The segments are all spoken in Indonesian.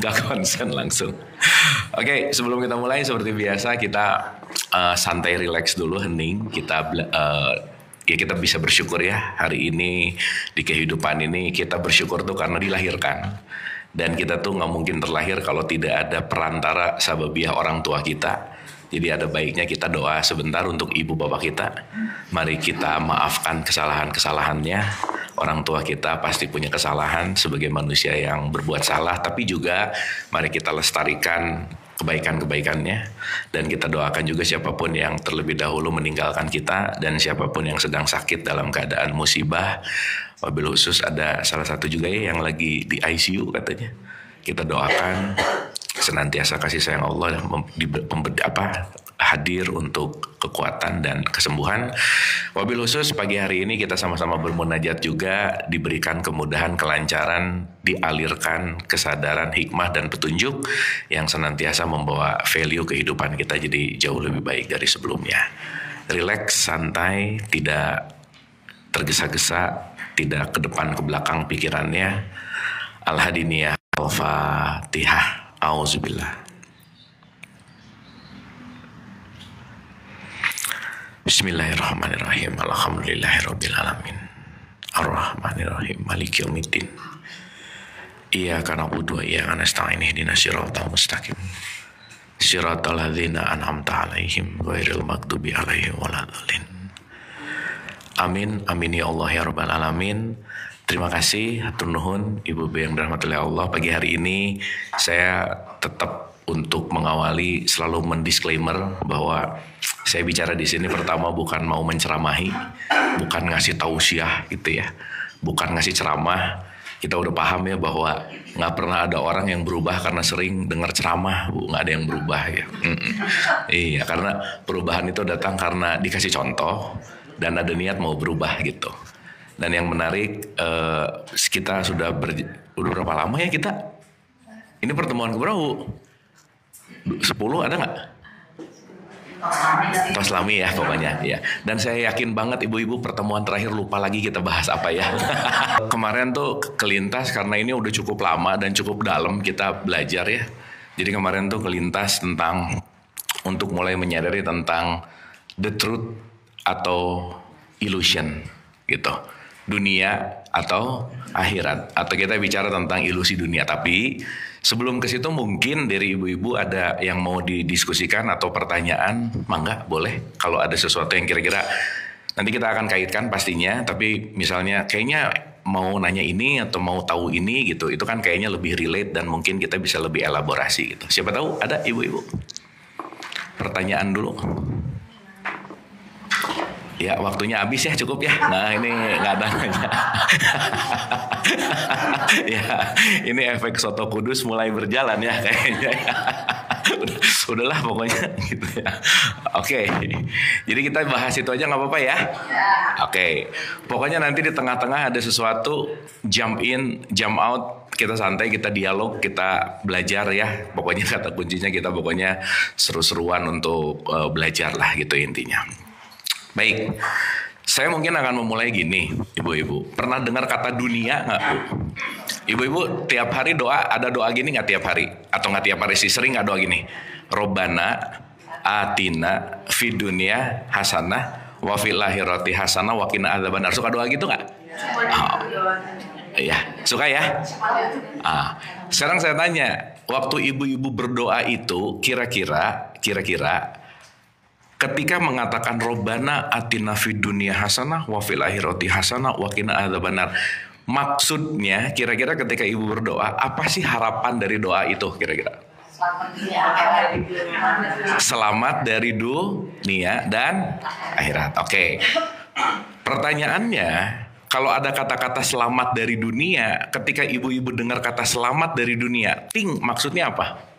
Gak konsen langsung. Oke, sebelum kita mulai seperti biasa kita santai relax dulu, hening. Ya kita bisa bersyukur ya hari ini di kehidupan ini kita bersyukur tuh karena dilahirkan. Dan kita tuh nggak mungkin terlahir kalau tidak ada perantara sababiah orang tua kita. Jadi ada baiknya kita doa sebentar untuk ibu bapak kita. Mari kita maafkan kesalahan-kesalahannya. Orang tua kita pasti punya kesalahan sebagai manusia yang berbuat salah. Tapi juga mari kita lestarikan kebaikan-kebaikannya. Dan kita doakan juga siapapun yang terlebih dahulu meninggalkan kita. Dan siapapun yang sedang sakit dalam keadaan musibah. Wabil khusus ada salah satu juga ya yang lagi di ICU katanya. Kita doakan senantiasa kasih sayang Allah hadir untuk kekuatan dan kesembuhan. Wabil khusus pagi hari ini kita sama-sama bermunajat juga, diberikan kemudahan, kelancaran, dialirkan kesadaran, hikmah dan petunjuk yang senantiasa membawa value kehidupan kita jadi jauh lebih baik dari sebelumnya. Relax, santai, tidak tergesa-gesa, tidak ke depan ke belakang pikirannya. Al-Hadiniyah, Al-Fatihah. Auzubillah. Bismillahirrahmanirrahim. Alhamdulillahirabbil alamin. Arrahmanirrahim. Maliki yaumiddin. Iyyaka na'budu wa iyyaka nasta'in. Ihdinas siratal mustaqim. Siratal ladzina an'amta 'alaihim ghairil maghdubi 'alaihim waladdallin. Amin, amin ya Allah ya rabbal alamin. Terima kasih, hatur nuhun Ibu yang dirahmati oleh Allah. Pagi hari ini saya tetap untuk mengawali selalu mendisklaimer bahwa saya bicara di sini pertama bukan mau menceramahi, bukan ngasih tausiah gitu ya, bukan ngasih ceramah. Kita udah paham ya bahwa nggak pernah ada orang yang berubah karena sering dengar ceramah, nggak ada yang berubah ya. Iya, karena perubahan itu datang karena dikasih contoh dan ada niat mau berubah gitu. Dan yang menarik kita sudah berapa lama ya kita? Ini pertemuan keberapa? 10 ada nggak? Toslami ya pokoknya ya. Dan saya yakin banget ibu-ibu pertemuan terakhir lupa lagi kita bahas apa ya. Kemarin tuh kelintas karena ini udah cukup lama dan cukup dalam kita belajar ya. Jadi kemarin tuh kelintas tentang untuk mulai menyadari tentang the truth atau illusion gitu. Dunia atau akhirat, atau kita bicara tentang ilusi dunia. Tapi sebelum ke situ mungkin dari ibu-ibu ada yang mau didiskusikan atau pertanyaan, mangga boleh. Kalau ada sesuatu yang kira-kira nanti kita akan kaitkan pastinya, tapi misalnya kayaknya mau nanya ini atau mau tahu ini gitu, itu kan kayaknya lebih relate dan mungkin kita bisa lebih elaborasi gitu. Siapa tahu ada ibu-ibu pertanyaan dulu. Ya waktunya habis ya, cukup ya. Nah ini nggak ada nanya. Ya ini efek soto kudus mulai berjalan ya kayaknya. Udahlah pokoknya gitu ya. Oke. Jadi kita bahas itu aja nggak apa-apa ya. Oke. Pokoknya nanti di tengah-tengah ada sesuatu, jump in, jump out. Kita santai, kita dialog, kita belajar ya. Pokoknya kata kuncinya kita pokoknya seru-seruan untuk belajar lah gitu intinya. Baik, saya mungkin akan memulai gini, ibu-ibu. Pernah dengar kata dunia nggak, Bu? Ibu-ibu tiap hari ada doa gini nggak tiap hari? Atau nggak tiap hari sih, sering nggak doa gini? Robbana atina fid dunya hasanah wa fil akhirati hasanah wa qina adzabannar. Suka doa gitu nggak? Oh. Iya, suka ya? Sekarang saya tanya, waktu ibu-ibu berdoa itu kira-kira ketika mengatakan Robbana atina fid dunya hasanah wa fil akhirati hasanah wa qina adzabannar, maksudnya kira-kira ketika ibu berdoa apa sih harapan dari doa itu kira-kira? Selamat dari dunia dan akhirat. Oke. Pertanyaannya, kalau ada kata-kata selamat dari dunia, ketika ibu-ibu dengar kata selamat dari dunia, maksudnya apa?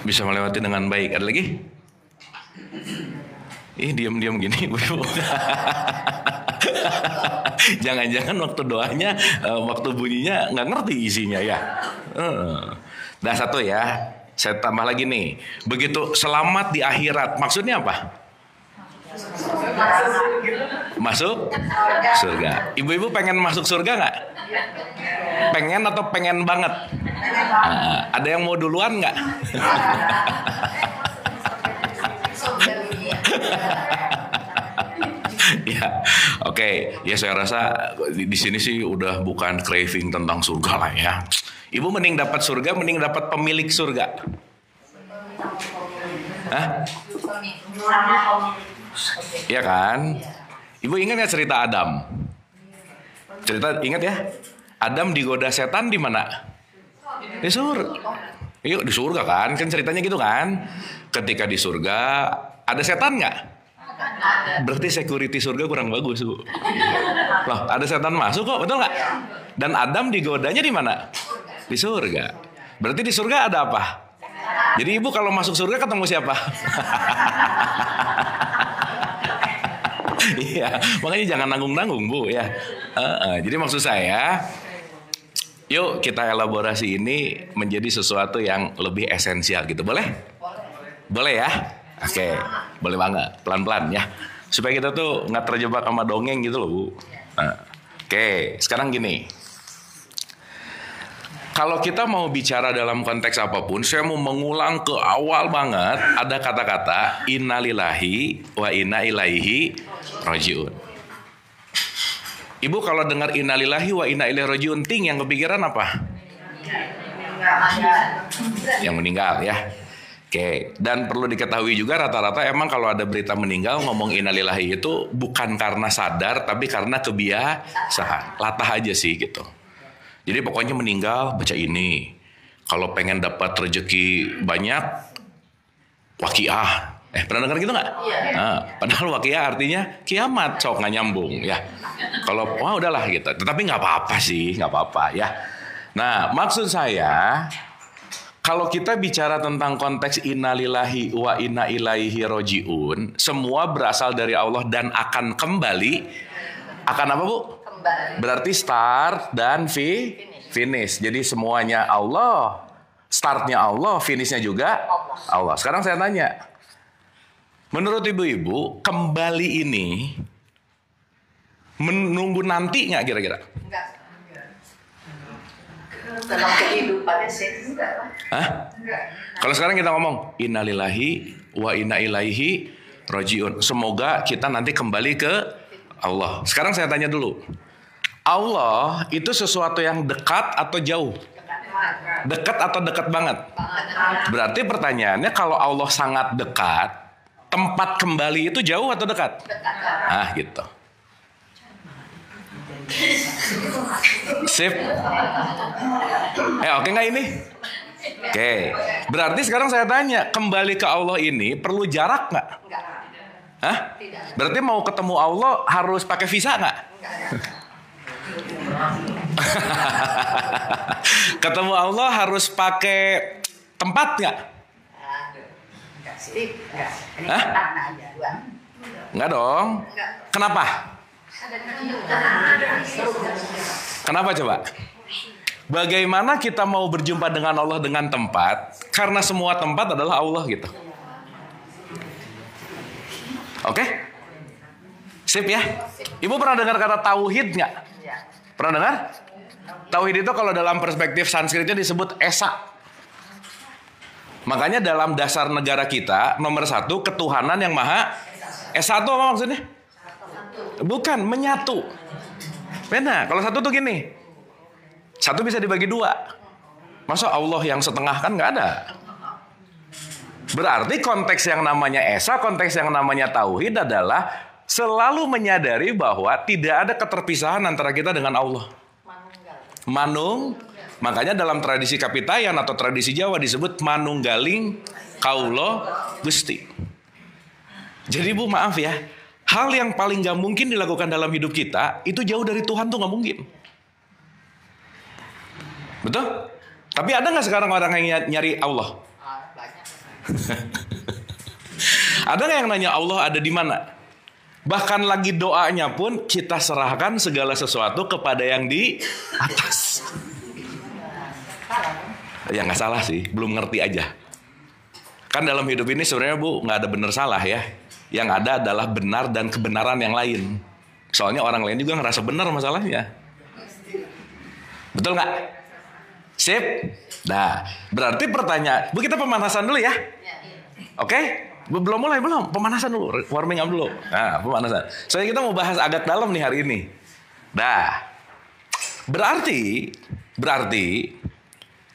Bisa melewati dengan baik. Ada lagi? Diam-diam gini. Jangan-jangan waktu doanya, waktu bunyinya nggak ngerti isinya ya. Nah satu ya, saya tambah lagi nih. Begitu selamat di akhirat, maksudnya apa? Masuk surga. Ibu-ibu pengen masuk surga nggak? Pengen atau pengen banget? Ada yang mau duluan nggak? Ya, oke. Ya saya rasa di sini sih udah bukan craving tentang surga lah ya. Ibu mending dapat surga, mending dapat pemilik surga. Hah? Iya kan? Ibu ingat nggak cerita Adam? Ingat ya? Adam digoda setan di mana? Di surga. Iya, di surga kan? Kan ceritanya gitu kan? Ketika di surga ada setan nggak? Berarti security surga kurang bagus, Bu. Loh, ada setan masuk kok, betul nggak? Dan Adam digodanya di mana? Di surga. Berarti di surga ada apa? Jadi ibu kalau masuk surga ketemu siapa? Iya, makanya jangan nanggung-nanggung, Bu ya. Jadi maksud saya, yuk kita elaborasi ini menjadi sesuatu yang lebih esensial gitu, boleh? Boleh ya? Oke, boleh banget, pelan-pelan ya. Supaya kita tuh nggak terjebak sama dongeng gitu loh, Bu. Oke, sekarang gini. Kalau kita mau bicara dalam konteks apapun, saya mau mengulang ke awal banget. Ada kata-kata innalillahi wa inna ilaihi rajiun. Ibu kalau dengar innalillahi wa inna ilaihi rajiun, yang kepikiran apa? Yang meninggal ya. Oke, dan perlu diketahui juga rata-rata emang kalau ada berita meninggal ngomong innalillahi itu bukan karena sadar tapi karena kebiasaan. Latah aja sih gitu. Jadi pokoknya meninggal baca ini. Kalau pengen dapat rezeki banyak, waqiah. Pernah dengar gitu nggak? Padahal waqiah artinya kiamat, sok nggak nyambung ya. Kalau wah udahlah gitu. Tetapi nggak apa-apa sih, nggak apa-apa ya. Nah maksud saya, kalau kita bicara tentang konteks innalillahi wa inna ilaihi rojiun, semua berasal dari Allah dan akan kembali. Akan apa, Bu? Berarti start dan finish. Jadi semuanya Allah. Startnya Allah, finishnya juga Allah. Sekarang saya tanya, menurut ibu-ibu, kembali ini menunggu nanti nggak kira-kira? Enggak. Dalam kehidupannya sih enggak. Hah? Kalau sekarang kita ngomong innalillahi wa inna ilaihi rajiun. Semoga kita nanti kembali ke Allah. Sekarang saya tanya dulu. Allah itu sesuatu yang dekat atau jauh? Dekat atau dekat banget? Berarti pertanyaannya kalau Allah sangat dekat, tempat kembali itu jauh atau dekat? Gitu. Sip. Oke nggak ini? Oke. Berarti sekarang saya tanya, kembali ke Allah ini perlu jarak nggak? Hah? Berarti mau ketemu Allah harus pakai visa nggak? Ketemu Allah harus pakai tempat nggak? Hah? Nggak dong. Kenapa? Kenapa coba? Bagaimana kita mau berjumpa dengan Allah dengan tempat? Karena semua tempat adalah Allah gitu. Oke? Sip ya? Ibu pernah dengar kata tauhid nggak? Pernah dengar? Tauhid itu kalau dalam perspektif Sanskritnya disebut esa. Makanya dalam dasar negara kita nomor 1 ketuhanan yang maha esa itu apa maksudnya? Bukan, menyatu. Beda. Kalau satu tuh gini, satu bisa dibagi 2. Masa Allah yang setengah kan nggak ada. Berarti konteks yang namanya esa, konteks yang namanya tauhid adalah selalu menyadari bahwa tidak ada keterpisahan antara kita dengan Allah. Makanya dalam tradisi Kapitayan atau tradisi Jawa disebut manunggaling kaulo Gusti. Jadi Bu maaf ya, hal yang paling gak mungkin dilakukan dalam hidup kita itu jauh dari Tuhan tuh gak mungkin. Betul? Tapi ada gak sekarang orang yang nyari Allah? Ada gak yang nanya Allah ada di mana? Bahkan lagi doanya pun kita serahkan segala sesuatu kepada yang di atas. Ya gak salah sih, belum ngerti aja. Kan dalam hidup ini sebenarnya Bu gak ada benar salah ya. Yang ada adalah benar dan kebenaran yang lain. Soalnya orang lain juga ngerasa benar masalahnya. Betul nggak? Sip? Nah, berarti pertanyaan, Bu, kita pemanasan dulu ya. Oke? Belum mulai, belum. Pemanasan dulu, warming up dulu. Nah, pemanasan. Soalnya kita mau bahas agak dalam nih hari ini. Nah, berarti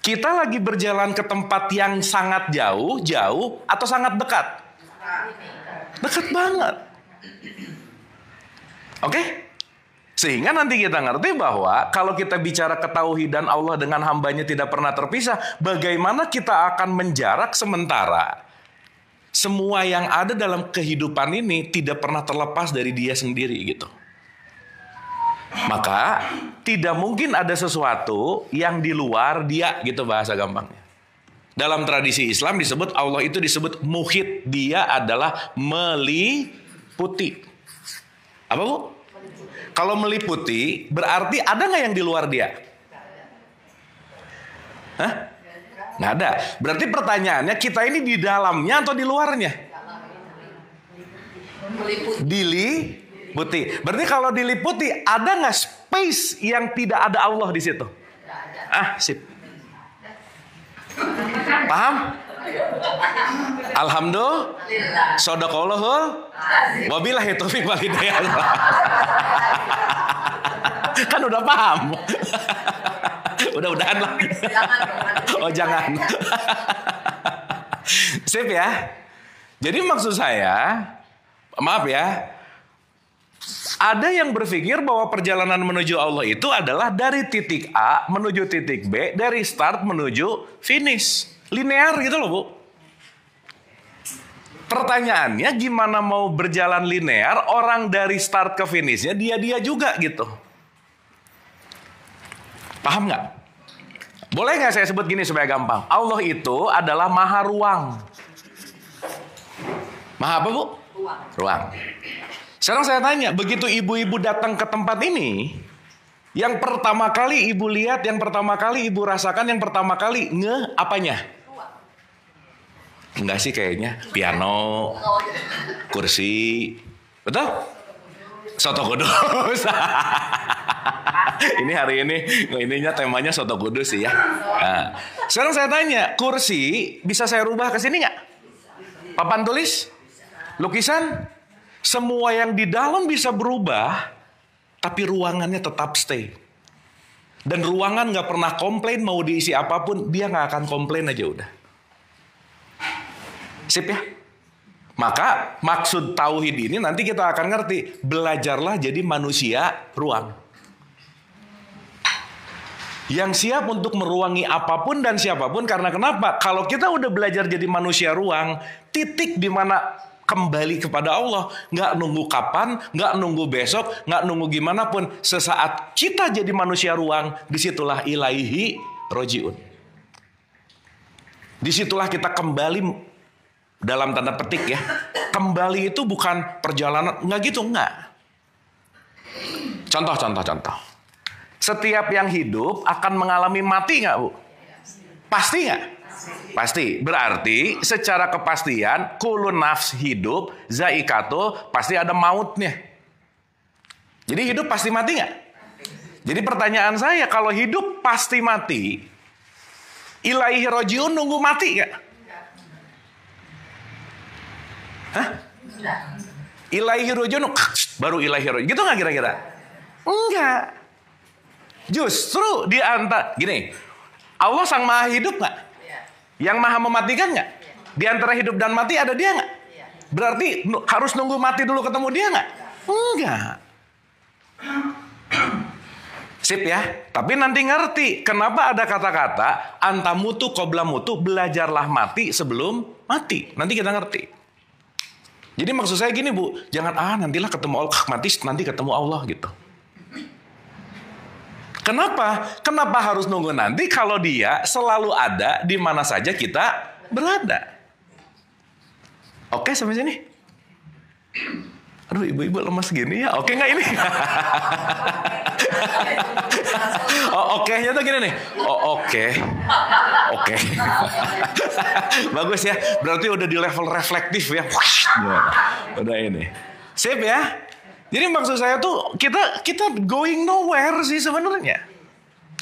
kita lagi berjalan ke tempat yang sangat jauh atau sangat dekat? Dekat banget. Oke? Sehingga nanti kita ngerti bahwa kalau kita bicara ketauhidan Allah dengan hambanya tidak pernah terpisah, bagaimana kita akan menjarak sementara semua yang ada dalam kehidupan ini tidak pernah terlepas dari dia sendiri gitu. Maka tidak mungkin ada sesuatu yang di luar dia gitu bahasa gampangnya. Dalam tradisi Islam disebut Allah itu disebut muhit, dia adalah meliputi. Apa, Bu? Kalau meliputi, berarti ada nggak yang di luar dia? Hah? Nggak ada. Berarti pertanyaannya, kita ini di dalamnya atau di luarnya? Diliputi. Berarti kalau diliputi, ada nggak space yang tidak ada Allah di situ? Sip. Paham? Alhamdulillah. Shadaqallahul wabillahi taufiq wal hidayah. Kan udah paham. Udah-udahan lah. Oh jangan. Sip ya. Jadi maksud saya, maaf ya, ada yang berpikir bahwa perjalanan menuju Allah itu adalah dari titik A menuju titik B, dari start menuju finish. Linear gitu loh, Bu. Pertanyaannya gimana mau berjalan linear, orang dari start ke finishnya dia juga gitu. Paham nggak? Boleh nggak saya sebut gini supaya gampang? Allah itu adalah maha ruang. Maha apa, Bu? Ruang. Sekarang saya tanya, begitu ibu-ibu datang ke tempat ini, yang pertama kali ibu lihat, yang pertama kali ibu rasakan, yang pertama kali apanya? Enggak sih kayaknya. Piano, kursi. Betul? Soto kudus. Ini hari ininya temanya soto kudus sih ya. Nah, sekarang saya tanya, kursi bisa saya rubah ke sini nggak? Papan tulis? Lukisan? Semua yang di dalam bisa berubah, tapi ruangannya tetap stay. Dan ruangan nggak pernah komplain, mau diisi apapun, dia nggak akan komplain aja udah. Sip ya? Maka maksud tauhid ini nanti kita akan ngerti. Belajarlah jadi manusia ruang. Yang siap untuk meruangi apapun dan siapapun. Karena kenapa? Kalau kita udah belajar jadi manusia ruang, titik di mana kembali kepada Allah. Nggak nunggu kapan, nggak nunggu besok, nggak nunggu gimana pun. Sesaat kita jadi manusia ruang, disitulah ilaihi rojiun. Disitulah kita kembali. Dalam tanda petik ya, kembali itu bukan perjalanan, nggak gitu, nggak. Contoh. Setiap yang hidup akan mengalami mati nggak, Bu? Pasti nggak? Pasti. Berarti secara kepastian, kulun nafs hidup, zaikatul, pasti ada mautnya. Jadi hidup pasti mati nggak? Jadi pertanyaan saya, kalau hidup pasti mati, ilaihi rojiun nunggu mati nggak? Hah? Ilaihi rojiun baru ilaihi rojiun. Gitu nggak kira-kira? Enggak. Justru di antara gini, Allah sang maha hidup nggak? Yang maha mematikan nggak? Di antara hidup dan mati ada dia nggak? Berarti harus nunggu mati dulu ketemu dia nggak? Enggak. Sip ya. Tapi nanti ngerti kenapa ada kata-kata antamutu qobla mutu, belajarlah mati sebelum mati. Nanti kita ngerti. Jadi maksud saya gini, Bu, jangan nantilah ketemu Allah, mati nanti ketemu Allah gitu. Kenapa? Kenapa harus nunggu nanti kalau dia selalu ada di mana saja kita berada? Oke sampai sini? Aduh, ibu-ibu lemas gini ya. Oke nggak ini? Oh, oke-nya tuh gini nih. Oh, oke. Oke. Bagus ya. Berarti udah di level reflektif ya. Udah ini. Sip ya. Jadi maksud saya tuh kita going nowhere sih sebenarnya.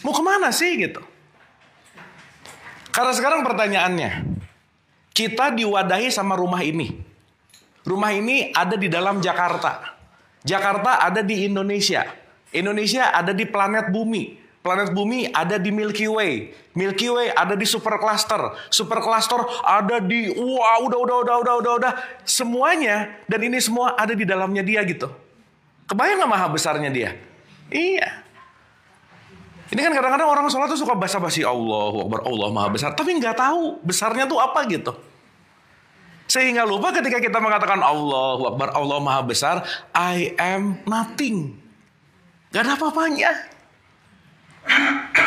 Mau kemana sih gitu? Karena sekarang pertanyaannya, kita diwadahi sama rumah ini. Rumah ini ada di dalam Jakarta. Jakarta ada di Indonesia. Indonesia ada di planet bumi. Planet bumi ada di Milky Way. Milky Way ada di super cluster. Super cluster ada di udah. Semuanya dan ini semua ada di dalamnya dia gitu. Kebayang gak maha besarnya dia? Iya. Ini kan kadang-kadang orang sholat tuh suka basa-basi Allahu Akbar, Allah maha besar. Tapi nggak tahu besarnya tuh apa gitu. Sehingga lupa ketika kita mengatakan Allahu Akbar, Allah maha besar, I am nothing. Gak ada apa-apanya.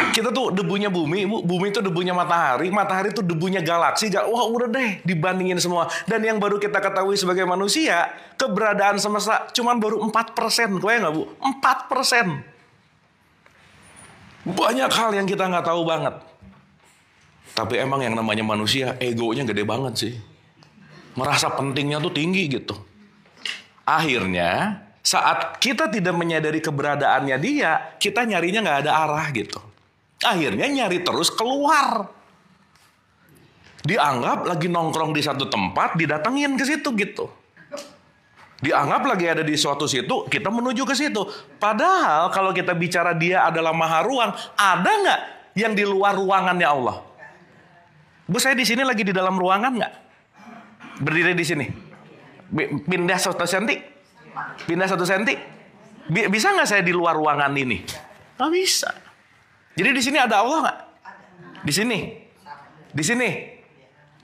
Kita tuh debunya bumi, bumi itu debunya matahari, matahari itu debunya galaksi. Wah udah deh dibandingin semua. Dan yang baru kita ketahui sebagai manusia, keberadaan semesta cuman baru 4%. Kebayang gak Bu? 4%. Banyak hal yang kita nggak tahu banget. Tapi emang yang namanya manusia, egonya gede banget sih. Merasa pentingnya tuh tinggi gitu. Akhirnya, saat kita tidak menyadari keberadaannya dia, kita nyarinya nggak ada arah gitu. Akhirnya nyari terus keluar. Dianggap lagi nongkrong di satu tempat, didatengin ke situ gitu. Dianggap lagi ada di suatu situ, kita menuju ke situ. Padahal kalau kita bicara dia adalah maha ruang, ada nggak yang di luar ruangannya Allah? Bu, saya di sini lagi di dalam ruangan nggak? Berdiri di sini. Pindah 1 senti? Pindah 1 senti? Bisa nggak saya di luar ruangan ini? Nggak bisa. Jadi di sini ada Allah nggak? Di sini. Di sini.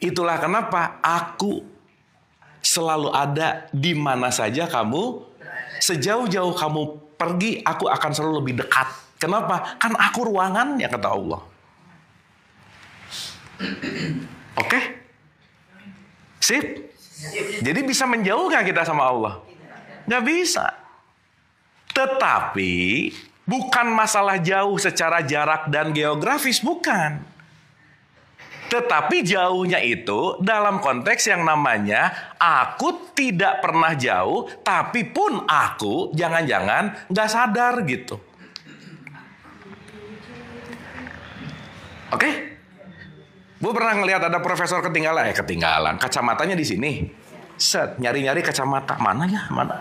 Itulah kenapa aku selalu ada di mana saja kamu, sejauh-jauh kamu pergi, aku akan selalu lebih dekat. Kenapa? Kan aku ruangannya, kata Allah. Oke? Sip? Jadi bisa menjauh gak kita sama Allah? Gak bisa. Tetapi bukan masalah jauh secara jarak dan geografis, bukan. Tetapi jauhnya itu dalam konteks yang namanya aku tidak pernah jauh, tapi pun aku jangan-jangan gak sadar gitu. Oke? Bu pernah ngelihat ada profesor ketinggalan kacamatanya di sini. Set, nyari-nyari kacamata. Mana ya? Mana?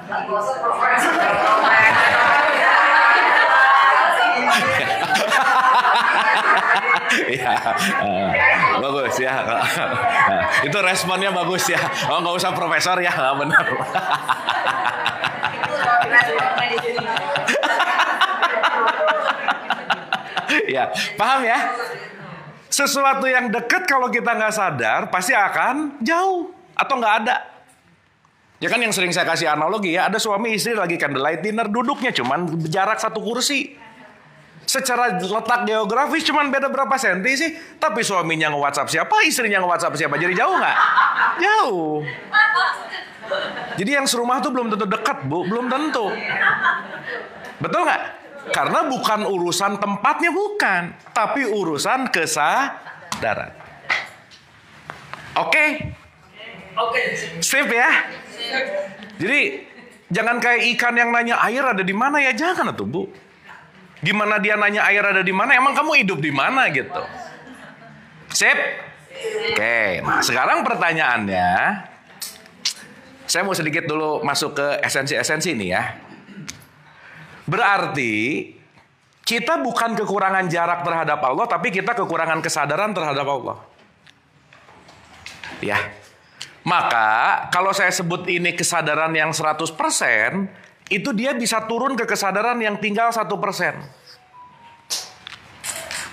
Ya, bagus ya. Itu responnya bagus ya. Oh, nggak usah profesor ya, nggak benar. Ya, paham ya? Sesuatu yang dekat kalau kita nggak sadar pasti akan jauh atau nggak ada. Ya kan yang sering saya kasih analogi ya, ada suami istri lagi candlelight dinner, duduknya cuman jarak 1 kursi. Secara letak geografis cuman beda berapa senti sih, tapi suaminya nge-WhatsApp siapa, istrinya nge-WhatsApp siapa, jadi jauh nggak? Jauh. Jadi yang serumah tuh belum tentu dekat, Bu, belum tentu. Betul nggak? Karena bukan urusan tempatnya, bukan, tapi urusan kesadaran. Oke? Sip ya? Jadi jangan kayak ikan yang nanya air ada di mana ya, jangan tuh Bu. Gimana dia nanya air ada di mana? Emang kamu hidup di mana gitu? Sip? Oke, nah sekarang pertanyaannya, saya mau sedikit dulu masuk ke esensi-esensi nih ya. Berarti kita bukan kekurangan jarak terhadap Allah, tapi kita kekurangan kesadaran terhadap Allah. Ya. Maka kalau saya sebut ini kesadaran yang 100%, itu dia bisa turun ke kesadaran yang tinggal 1%.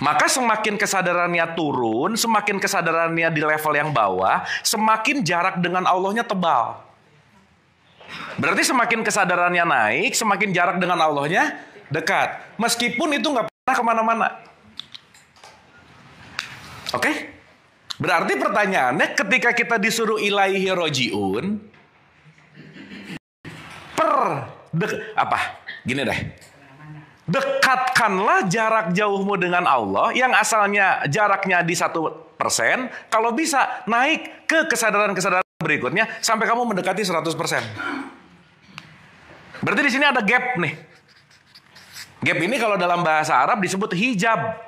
Maka semakin kesadarannya turun, semakin kesadarannya di level yang bawah, semakin jarak dengan Allahnya tebal. Berarti semakin kesadarannya naik, semakin jarak dengan Allahnya dekat. Meskipun itu nggak pernah kemana-mana. Oke? Berarti pertanyaannya ketika kita disuruh ilaihi roji'un, Gini deh. Dekatkanlah jarak jauhmu dengan Allah yang asalnya jaraknya di 1%, kalau bisa naik ke kesadaran-kesadaran berikutnya sampai kamu mendekati 100%. Berarti di sini ada gap nih. Gap ini kalau dalam bahasa Arab disebut hijab.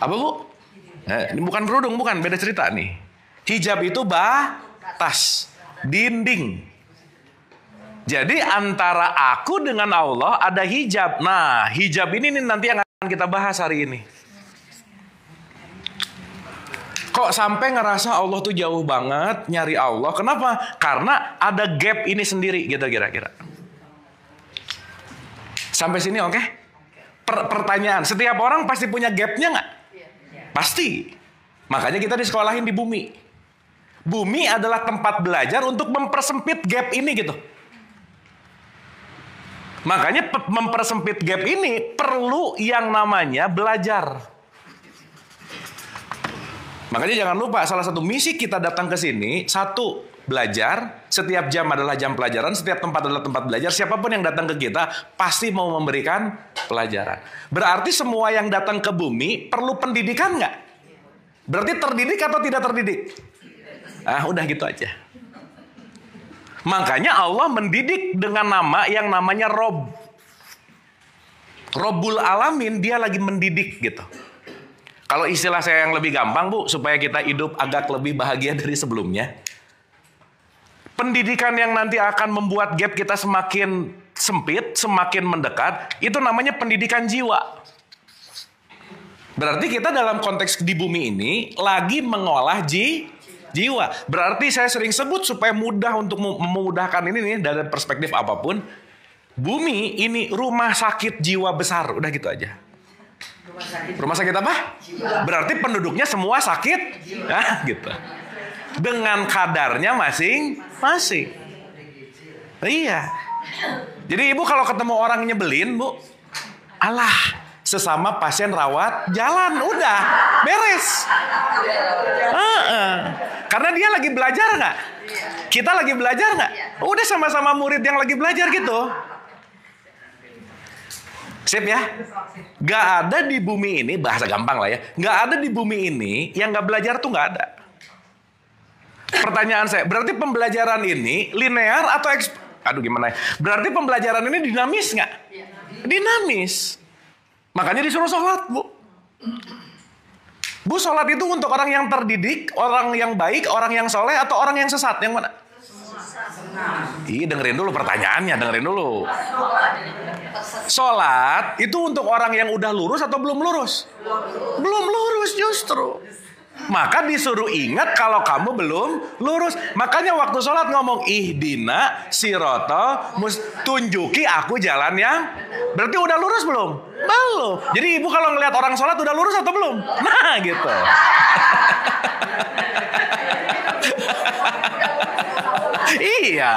Apa Bu? Ini bukan kerudung, bukan, beda cerita nih. Hijab itu batas, dinding. Jadi antara aku dengan Allah ada hijab. Nah, hijab ini nih nanti yang akan kita bahas hari ini. Kok sampai ngerasa Allah tuh jauh banget nyari Allah? Kenapa? Karena ada gap ini sendiri gitu kira-kira. Sampai sini oke? Pertanyaan, setiap orang pasti punya gapnya nggak? Pasti. Makanya kita disekolahin di bumi. Bumi adalah tempat belajar untuk mempersempit gap ini gitu. Makanya mempersempit gap ini perlu yang namanya belajar. Makanya jangan lupa salah satu misi kita datang ke sini, satu, belajar. Setiap jam adalah jam pelajaran, setiap tempat adalah tempat belajar. Siapapun yang datang ke kita pasti mau memberikan pelajaran. Berarti semua yang datang ke bumi perlu pendidikan nggak? Berarti terdidik atau tidak terdidik? Udah gitu aja. Makanya Allah mendidik dengan nama yang namanya Rob. Robul Alamin, dia lagi mendidik gitu. Kalau istilah saya yang lebih gampang Bu, supaya kita hidup agak lebih bahagia dari sebelumnya. Pendidikan yang nanti akan membuat gap kita semakin sempit, semakin mendekat, itu namanya pendidikan jiwa. Berarti kita dalam konteks di bumi ini lagi mengolah jiwa. Berarti saya sering sebut supaya mudah untuk memudahkan ini nih dari perspektif apapun. Bumi ini rumah sakit jiwa besar. Udah gitu aja. Rumah sakit apa? Jiwa. Berarti penduduknya semua sakit. Gitu. Dengan kadarnya masing-masing. Iya. Jadi ibu kalau ketemu orang nyebelin Bu, alah, sesama pasien rawat jalan, udah beres. Karena dia lagi belajar nggak? Kita lagi belajar nggak? Udah sama-sama murid yang lagi belajar gitu. Sip ya? Gak ada di bumi ini, bahasa gampang lah ya, gak ada di bumi ini yang gak belajar tuh gak ada. Pertanyaan saya, berarti pembelajaran ini linear atau gimana ya? Berarti pembelajaran ini dinamis gak? Dinamis. Makanya disuruh sholat Bu. Bu, sholat itu untuk orang yang terdidik, orang yang baik, orang yang soleh, atau orang yang sesat? Yang mana? Dengerin dulu pertanyaannya, dengerin dulu. Sholat itu untuk orang yang udah lurus atau belum lurus? Belum lurus justru. Maka disuruh ingat kalau kamu belum lurus. Makanya waktu sholat ngomong ihdina sirata tunjuki aku jalan yang. Berarti udah lurus belum? Belum. Jadi ibu kalau ngelihat orang sholat udah lurus atau belum? Nah gitu. Iya.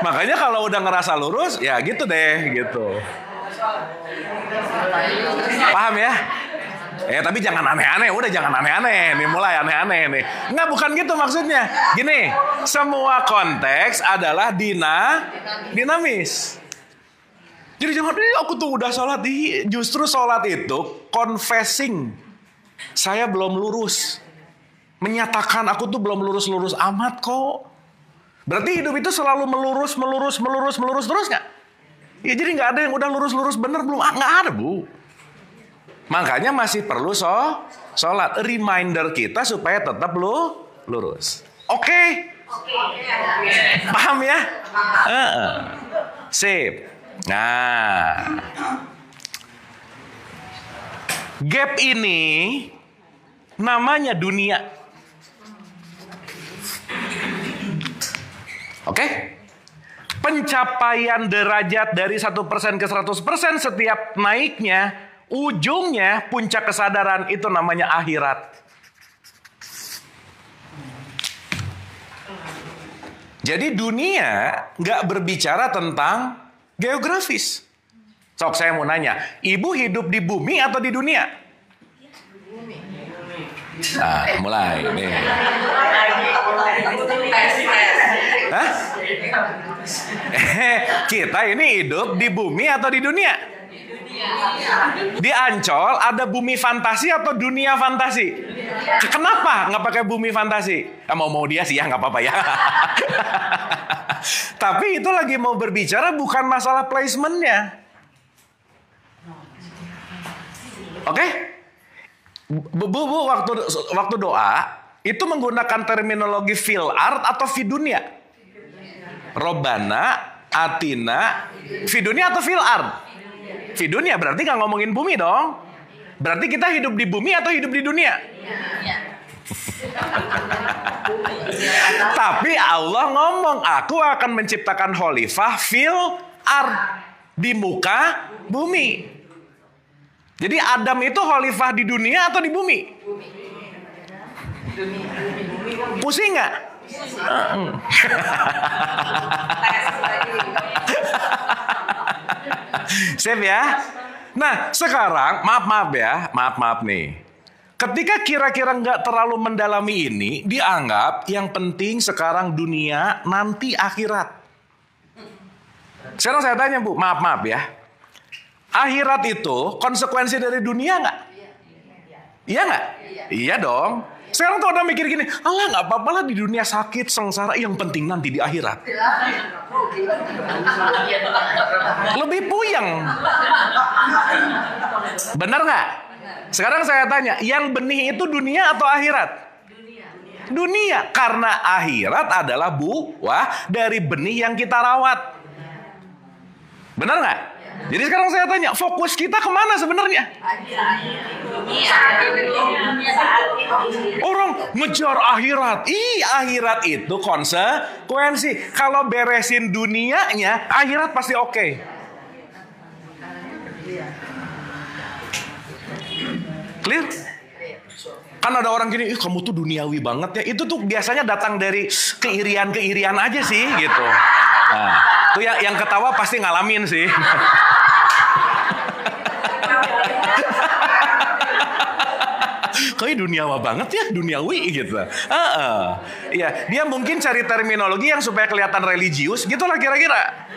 Makanya kalau udah ngerasa lurus ya gitu deh gitu. Paham ya? Tapi jangan aneh-aneh, udah jangan aneh-aneh. Nih mulai aneh-aneh nih. Enggak, bukan gitu maksudnya. Gini, semua konteks adalah dinamis. Jadi jangan, aku tuh udah sholat. Justru sholat itu confessing. Saya belum lurus. Menyatakan aku tuh belum lurus-lurus amat kok. Berarti hidup itu selalu melurus terus nggak? Ya jadi nggak ada yang udah lurus bener belum? Nggak ada Bu. Makanya masih perlu sholat. Reminder kita supaya tetap lurus. Oke? Paham ya? Sip. Nah, gap ini namanya dunia. Oke? Pencapaian derajat dari 1% ke 100% setiap naiknya, ujungnya puncak kesadaran itu namanya akhirat. Jadi dunia nggak berbicara tentang geografis. Sok saya mau nanya, ibu hidup di bumi atau di dunia? Nah, mulai nih. Hah? Kita ini hidup di bumi atau di dunia? Di Ancol ada bumi fantasi atau dunia fantasi? Kenapa nggak pakai bumi fantasi? Mau dia sih ya, nggak apa-apa ya. Tapi itu lagi mau berbicara bukan masalah placementnya. Oke? Bu, waktu doa itu menggunakan terminologi fil art atau fi dunia? Robbana, atina, fi dunia atau fil art? Fi dunia berarti nggak ngomongin bumi dong. Berarti kita hidup di bumi atau hidup di dunia? Tapi Allah ngomong, aku akan menciptakan khalifah fil ard, di muka bumi. Jadi Adam itu khalifah di dunia atau di bumi? Pusing nggak? Sip ya. Nah sekarang maaf nih. Ketika kira-kira nggak terlalu mendalami ini, dianggap yang penting sekarang dunia, nanti akhirat. Sekarang saya tanya Bu, maaf ya. Akhirat itu konsekuensi dari dunia nggak? Iya nggak? Iya dong. Sekarang tuh udah mikir gini, alah nggak apa-apa lah di dunia sakit, sengsara, yang penting nanti di akhirat. Lebih puyeng. Benar nggak? Sekarang saya tanya, yang benih itu dunia atau akhirat? Dunia. Karena akhirat adalah buah dari benih yang kita rawat. Benar nggak? Jadi sekarang saya tanya, fokus kita kemana sebenarnya? Orang ngejar akhirat. Akhirat itu konsekuensi. Kalau beresin dunianya, akhirat pasti oke. Clear? Kan ada orang gini, kamu tuh duniawi banget ya. Itu tuh biasanya datang dari keirian aja sih gitu. Nah, tuh yang ketawa pasti ngalamin sih. Kayak duniawa banget ya, duniawi gitu. Iya, dia mungkin cari terminologi yang supaya kelihatan religius, gitulah kira-kira.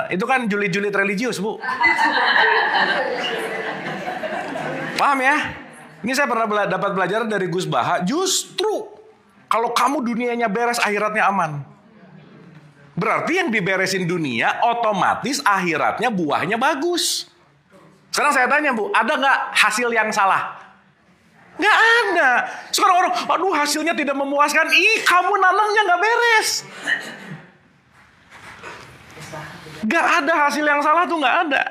Itu kan julid-julid religius, Bu. Paham ya? Ini saya pernah dapat belajar dari Gus Baha. Justru kalau kamu dunianya beres, akhiratnya aman. Berarti yang diberesin dunia, otomatis akhiratnya buahnya bagus. Sekarang saya tanya Bu, ada nggak hasil yang salah? Nggak ada. Sekarang orang, aduh hasilnya tidak memuaskan. Kamu nanamnya nggak beres. Nggak ada hasil yang salah tuh, nggak ada.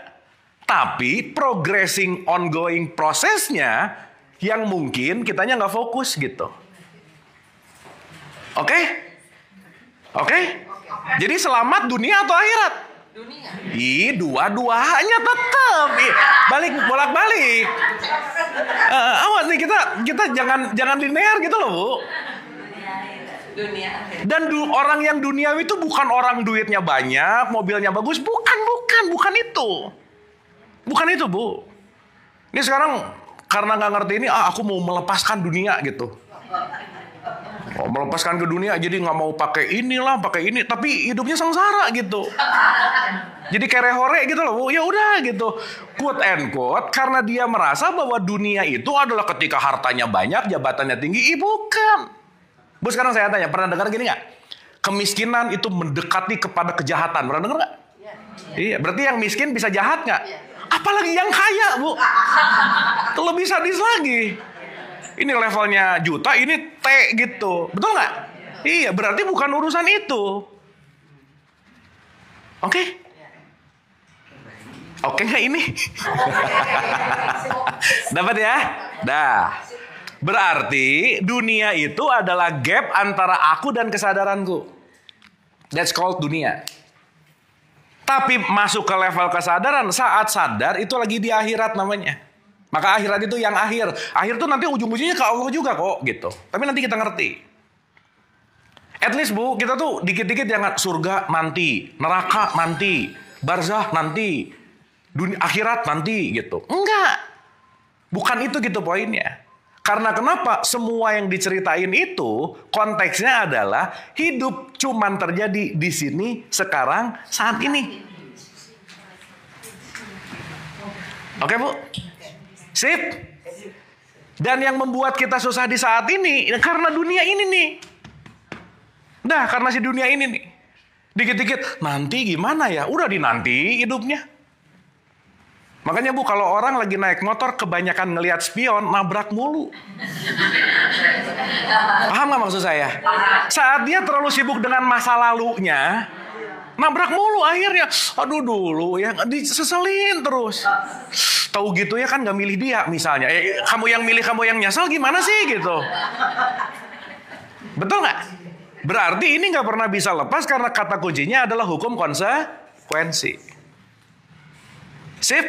Tapi progressing ongoing prosesnya yang mungkin kitanya nggak fokus gitu. Oke? Jadi selamat dunia atau akhirat? Dunia. Dua-duanya tetap. Bolak-balik. Awas nih kita jangan linear gitu loh, Bu. Dunia. Dan orang yang duniawi itu bukan orang duitnya banyak, mobilnya bagus, bukan itu. Bukan itu, Bu. Ini sekarang karena nggak ngerti ini, aku mau melepaskan dunia gitu. Melepaskan ke dunia, jadi nggak mau pakai inilah, pakai ini, tapi hidupnya sengsara gitu. Jadi kere-hore gitu loh, Bu. Ya udah gitu. Quote and quote, karena dia merasa bahwa dunia itu adalah ketika hartanya banyak, jabatannya tinggi. Bukan. Bu, sekarang saya tanya, pernah dengar gini nggak? Kemiskinan itu mendekati kepada kejahatan. Pernah dengar nggak? Iya, berarti yang miskin bisa jahat nggak? Apalagi yang kaya, Bu. Itu lebih sadis lagi. Ini levelnya juta, ini T gitu. Betul nggak? Iya, berarti bukan urusan itu. Oke? Oke nggak ini? Dapat ya? Dah. Berarti dunia itu adalah gap antara aku dan kesadaranku. That's called dunia. Tapi masuk ke level kesadaran, saat sadar itu lagi di akhirat namanya. Maka akhirat itu yang akhir. Akhir itu nanti ujung-ujungnya ke Allah juga kok gitu. Tapi nanti kita ngerti. At least Bu, kita tuh dikit-dikit jangan surga nanti, neraka nanti, barzah nanti, dunia akhirat nanti gitu. Enggak. Bukan itu gitu poinnya. Karena kenapa? Semua yang diceritain itu konteksnya adalah hidup cuman terjadi di sini, sekarang, saat ini. Oke Bu? Sip? Dan yang membuat kita susah di saat ini, karena dunia ini nih. Dah, karena si dunia ini nih. Dikit-dikit, nanti gimana ya? Udah dinanti hidupnya. Makanya Bu, kalau orang lagi naik motor kebanyakan ngelihat spion, nabrak mulu. Paham gak maksud saya? Saat dia terlalu sibuk dengan masa lalunya, nabrak mulu akhirnya. Aduh dulu ya, diseselin terus. Tahu gitu ya kan gak milih dia misalnya. Kamu yang milih, kamu yang nyesel gimana sih gitu. Betul gak? Berarti ini gak pernah bisa lepas karena kata kuncinya adalah hukum konsekuensi. Sip?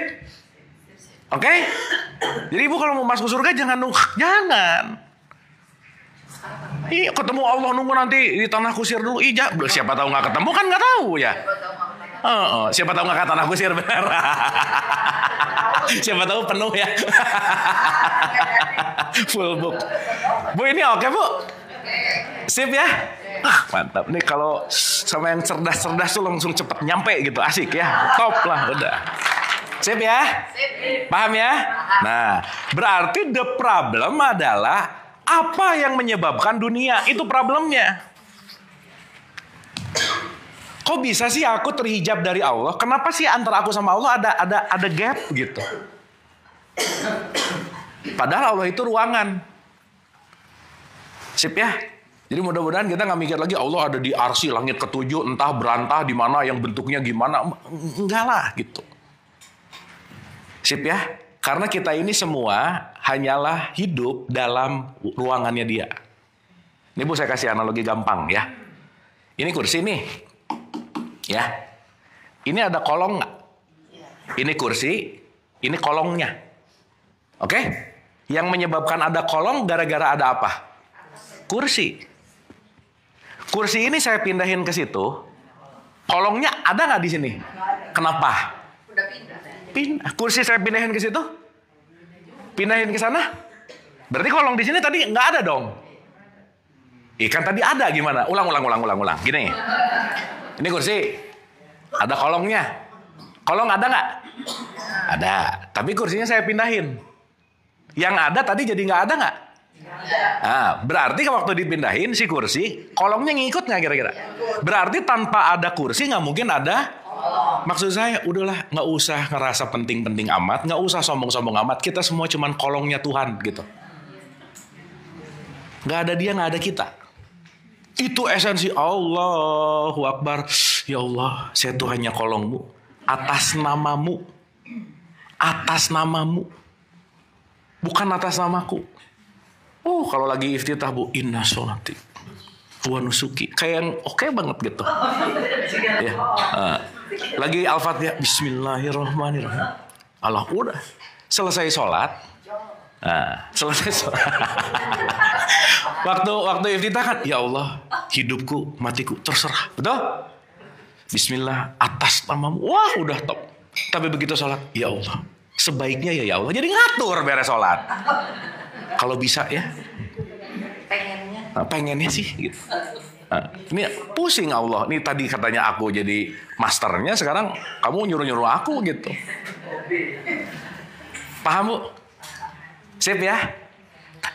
Oke? Jadi Ibu kalau mau masuk surga jangan. Iya, ketemu Allah nunggu nanti di tanah kusir dulu. Iya, siapa tahu nggak ketemu kan nggak tahu ya. Siapa tahu nggak ke tanah kusir benar. Siapa tahu penuh ya. Full book. Bu ini oke Bu? Sip ya? Mantap nih kalau sama yang cerdas-cerdas tuh langsung cepet nyampe gitu, asik ya. Top lah udah. Sip ya? Paham ya? Nah, berarti the problem adalah apa yang menyebabkan dunia, itu problemnya. Kok bisa sih aku terhijab dari Allah? Kenapa sih antara aku sama Allah ada gap gitu? Padahal Allah itu ruangan. Sip ya? Jadi mudah-mudahan kita nggak mikir lagi Allah ada di arsy langit ketujuh, entah berantah di mana yang bentuknya gimana. Enggak lah gitu. Sip ya? Karena kita ini semua hanyalah hidup dalam ruangannya dia. Ini Bu saya kasih analogi gampang ya. Ini kursi nih. Ya. Ini ada kolong nggak? Ini kursi, ini kolongnya. Oke? Yang menyebabkan ada kolong gara-gara ada apa? Kursi. Kursi ini saya pindahin ke situ. Kolongnya ada nggak di sini? Kenapa? Udah pindah. Kursi saya pindahin ke situ, pindahin ke sana. Berarti kolong di sini tadi nggak ada dong. Ikan tadi ada gimana? Ulang. Gini. Ini kursi, ada kolongnya. Kolong ada nggak? Ada. Tapi kursinya saya pindahin. Yang ada tadi jadi nggak ada nggak? Nah, berarti waktu dipindahin si kursi, kolongnya ngikut nggak kira-kira? Berarti tanpa ada kursi nggak mungkin ada. Maksud saya, udahlah, nggak usah ngerasa penting-penting amat, nggak usah sombong-sombong amat. Kita semua cuman kolongnya Tuhan, gitu. Nggak ada dia, nggak ada kita. Itu esensi Allahu Akbar. Ya Allah, saya tuh hanya kolongmu, atas namamu, bukan atas namaku. Kalau lagi iftitah Bu, inna sholati wa nusuki, kayak yang oke banget gitu. Ya. Lagi Al-Fatihah, Bismillahirrahmanirrahim. Allah udah selesai sholat. Waktu iftitah kan, ya Allah, hidupku, matiku terserah. Betul? Bismillah, atas namamu. Wah, udah top. Tapi begitu sholat, ya Allah, sebaiknya ya Allah. Jadi ngatur beres sholat. Kalau bisa ya. Pengennya sih gitu. Ini pusing Allah. Ini tadi katanya aku jadi masternya, sekarang kamu nyuruh-nyuruh aku gitu. Paham Bu? Sip ya?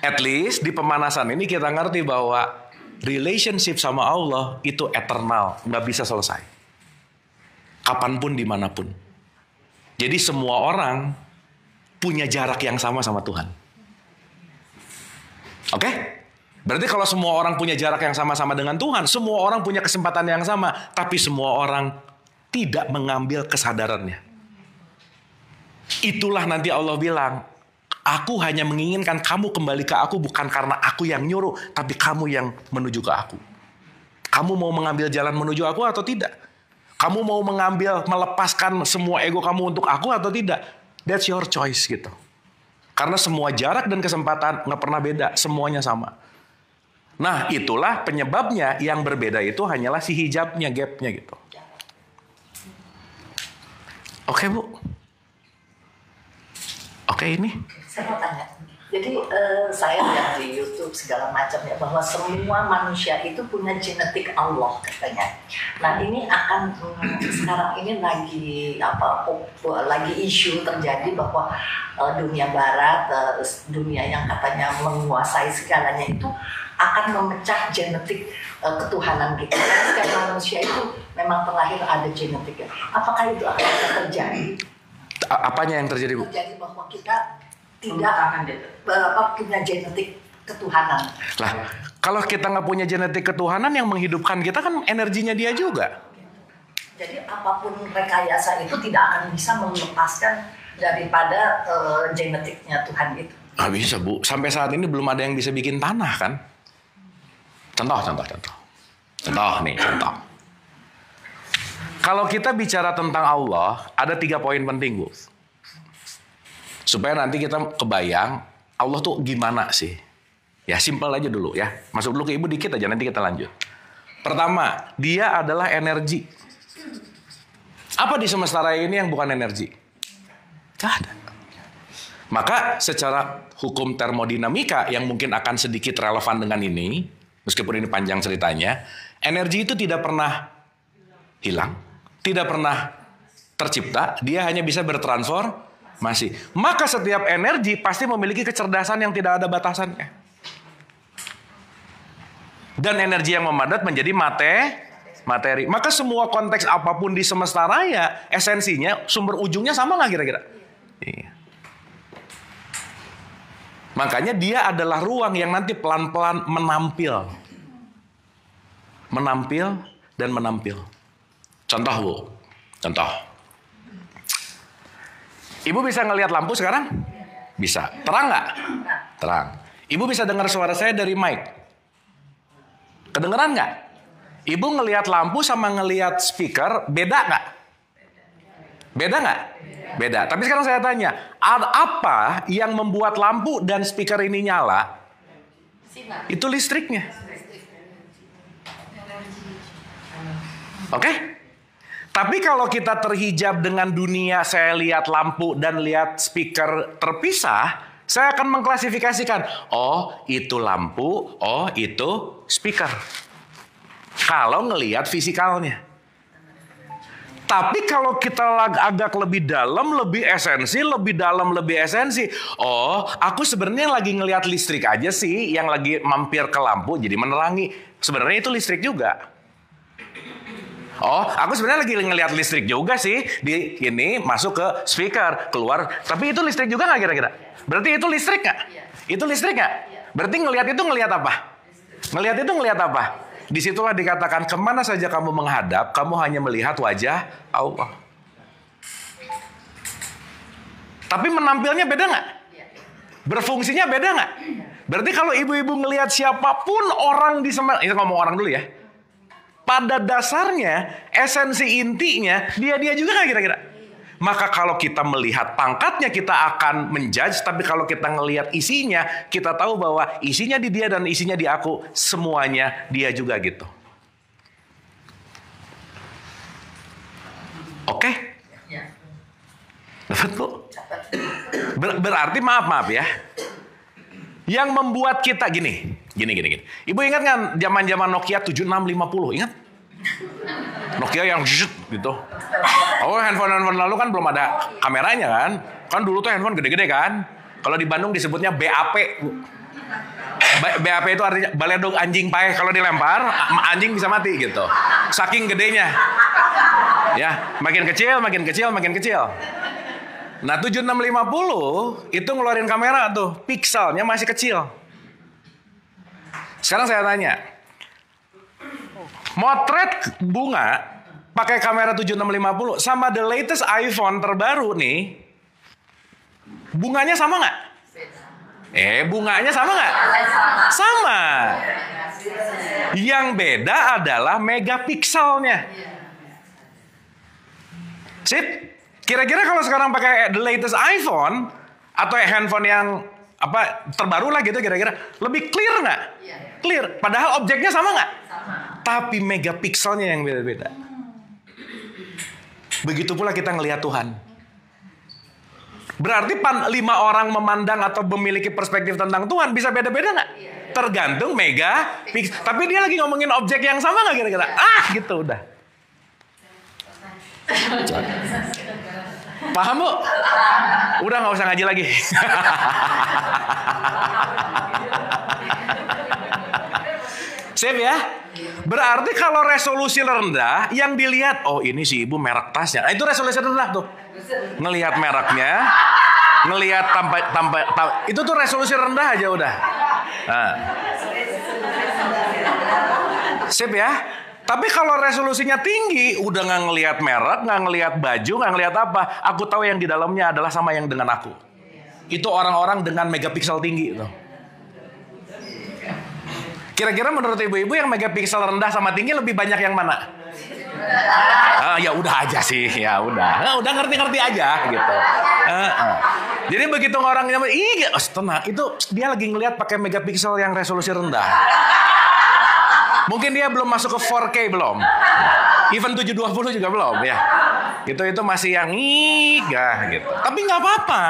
At least di pemanasan ini kita ngerti bahwa relationship sama Allah itu eternal, nggak bisa selesai. Kapanpun, dimanapun. Jadi semua orang punya jarak yang sama Tuhan. Oke? Berarti kalau semua orang punya jarak yang sama dengan Tuhan, semua orang punya kesempatan yang sama, tapi semua orang tidak mengambil kesadarannya. Itulah nanti Allah bilang, aku hanya menginginkan kamu kembali ke aku bukan karena aku yang nyuruh, tapi kamu yang menuju ke aku. Kamu mau mengambil jalan menuju aku atau tidak? Kamu mau melepaskan semua ego kamu untuk aku atau tidak? That's your choice gitu. Karena semua jarak dan kesempatan nggak pernah beda, semuanya sama. Nah, itulah penyebabnya, yang berbeda itu hanyalah si hijabnya, gapnya gitu. Oke Bu? Oke ini? Saya mau tanya. Jadi saya lihat di YouTube segala macam ya, bahwa semua manusia itu punya genetik Allah katanya. Nah ini akan sekarang ini lagi lagi isu terjadi bahwa dunia Barat, dunia yang katanya menguasai segalanya itu akan memecah genetik ketuhanan kita. Karena setiap manusia itu memang terlahir ada genetiknya. Apakah itu akan terjadi? Apanya yang terjadi, Bu? Terjadi bahwa kita tidak akan punya genetik ketuhanan. Lah, kalau kita nggak punya genetik ketuhanan, yang menghidupkan kita kan energinya dia juga. Jadi apapun rekayasa itu tidak akan bisa melepaskan daripada genetiknya Tuhan itu. Nggak bisa, Bu. Sampai saat ini belum ada yang bisa bikin tanah kan? Contoh. Kalau kita bicara tentang Allah, ada 3 poin penting, Bu. Supaya nanti kita kebayang Allah tuh gimana sih. Ya simpel aja dulu ya. Masuk dulu ke Ibu dikit aja, nanti kita lanjut. Pertama, dia adalah energi. Apa di semesta raya ini yang bukan energi? Gak ada. Maka secara hukum termodinamika yang mungkin akan sedikit relevan dengan ini, meskipun ini panjang ceritanya, energi itu tidak pernah hilang, tidak pernah tercipta, dia hanya bisa bertransformasi. Maka setiap energi pasti memiliki kecerdasan yang tidak ada batasannya. Dan energi yang memadat menjadi materi. Maka semua konteks apapun di semesta raya, esensinya, sumber ujungnya sama nggak kira-kira? Iya. Makanya dia adalah ruang yang nanti pelan-pelan menampil. Contoh, Bu. Contoh. Ibu bisa ngelihat lampu sekarang? Bisa. Terang nggak? Terang. Ibu bisa dengar suara saya dari mic? Kedengeran nggak? Ibu ngelihat lampu sama ngelihat speaker, beda nggak? Beda nggak? Beda. Tapi sekarang saya tanya, apa yang membuat lampu dan speaker ini nyala? Itu listriknya. Oke? Tapi kalau kita terhijab dengan dunia, saya lihat lampu dan lihat speaker terpisah, saya akan mengklasifikasikan, oh itu lampu, oh itu speaker. Kalau ngelihat fisikalnya. Tapi kalau kita agak lebih dalam, lebih esensi. Oh, aku sebenarnya lagi ngelihat listrik aja sih, yang lagi mampir ke lampu jadi menerangi. Sebenarnya itu listrik juga. Oh, aku sebenarnya lagi ngelihat listrik juga sih. Di ini masuk ke speaker, keluar. Tapi itu listrik juga nggak kira-kira? Berarti itu listrik nggak? Itu listrik nggak? Berarti ngelihat itu ngelihat apa? Ngelihat itu ngelihat apa? Disitulah dikatakan, kemana saja kamu menghadap, kamu hanya melihat wajah Allah. Tapi menampilnya beda nggak? Berfungsinya beda nggak? Berarti kalau ibu-ibu ngelihat siapapun orang di semesta, kita ngomong orang dulu ya. Pada dasarnya, esensi intinya, dia juga nggak kira-kira? Maka kalau kita melihat pangkatnya, kita akan menjudge. Tapi kalau kita ngelihat isinya, kita tahu bahwa isinya di dia dan isinya di aku, semuanya dia juga gitu. Oke? Dapat, Bu? Berarti maaf ya. Yang membuat kita gini. Ibu ingat kan zaman-zaman Nokia 7650, ingat? Nokia yang gitu. Oh, handphone lalu kan belum ada kameranya kan? Kan dulu tuh handphone gede-gede kan? Kalau di Bandung disebutnya BAP. BAP itu artinya baledog anjing paeh, kalau dilempar anjing bisa mati gitu. Saking gedenya. Ya, makin kecil. Nah, 7650 itu ngeluarin kamera tuh, pikselnya masih kecil. Sekarang saya tanya, motret bunga pakai kamera 7650 sama the latest iPhone terbaru nih, bunganya sama nggak? Bunganya sama nggak? Sama. Yang beda adalah megapikselnya. Sip. Kira-kira kalau sekarang pakai the latest iPhone atau handphone yang terbaru lah gitu, kira-kira lebih clear nggak? Clear. Padahal objeknya sama nggak? Sama. Tapi megapikselnya yang beda-beda. Begitu pula kita ngelihat Tuhan. Berarti 5 orang memandang atau memiliki perspektif tentang Tuhan bisa beda-beda nggak? Tergantung mega pixel. Tapi dia lagi ngomongin objek yang sama nggak kira-kira? Gitu udah. Paham Bu? Udah nggak usah ngaji lagi. Sip ya? Berarti kalau resolusi rendah, yang dilihat, oh ini si ibu merek tasnya. Nah, itu resolusi rendah tuh. Ngelihat mereknya, ngelihat itu tuh resolusi rendah aja udah. Nah. Sip ya? Tapi kalau resolusinya tinggi, udah nggak ngelihat merek, nggak ngelihat baju, nggak ngelihat apa. Aku tahu yang di dalamnya adalah sama yang dengan aku. Itu orang-orang dengan megapiksel tinggi tuh. Kira-kira menurut ibu-ibu yang megapiksel rendah sama tinggi lebih banyak yang mana? Ya udah aja sih, ya udah. Udah ngerti-ngerti aja gitu. Jadi begitu orangnya, tenang, itu dia lagi ngelihat pakai megapiksel yang resolusi rendah. Mungkin dia belum masuk ke 4K belum. Even 720 juga belum ya. Itu masih yang gitu. Tapi nggak apa-apa.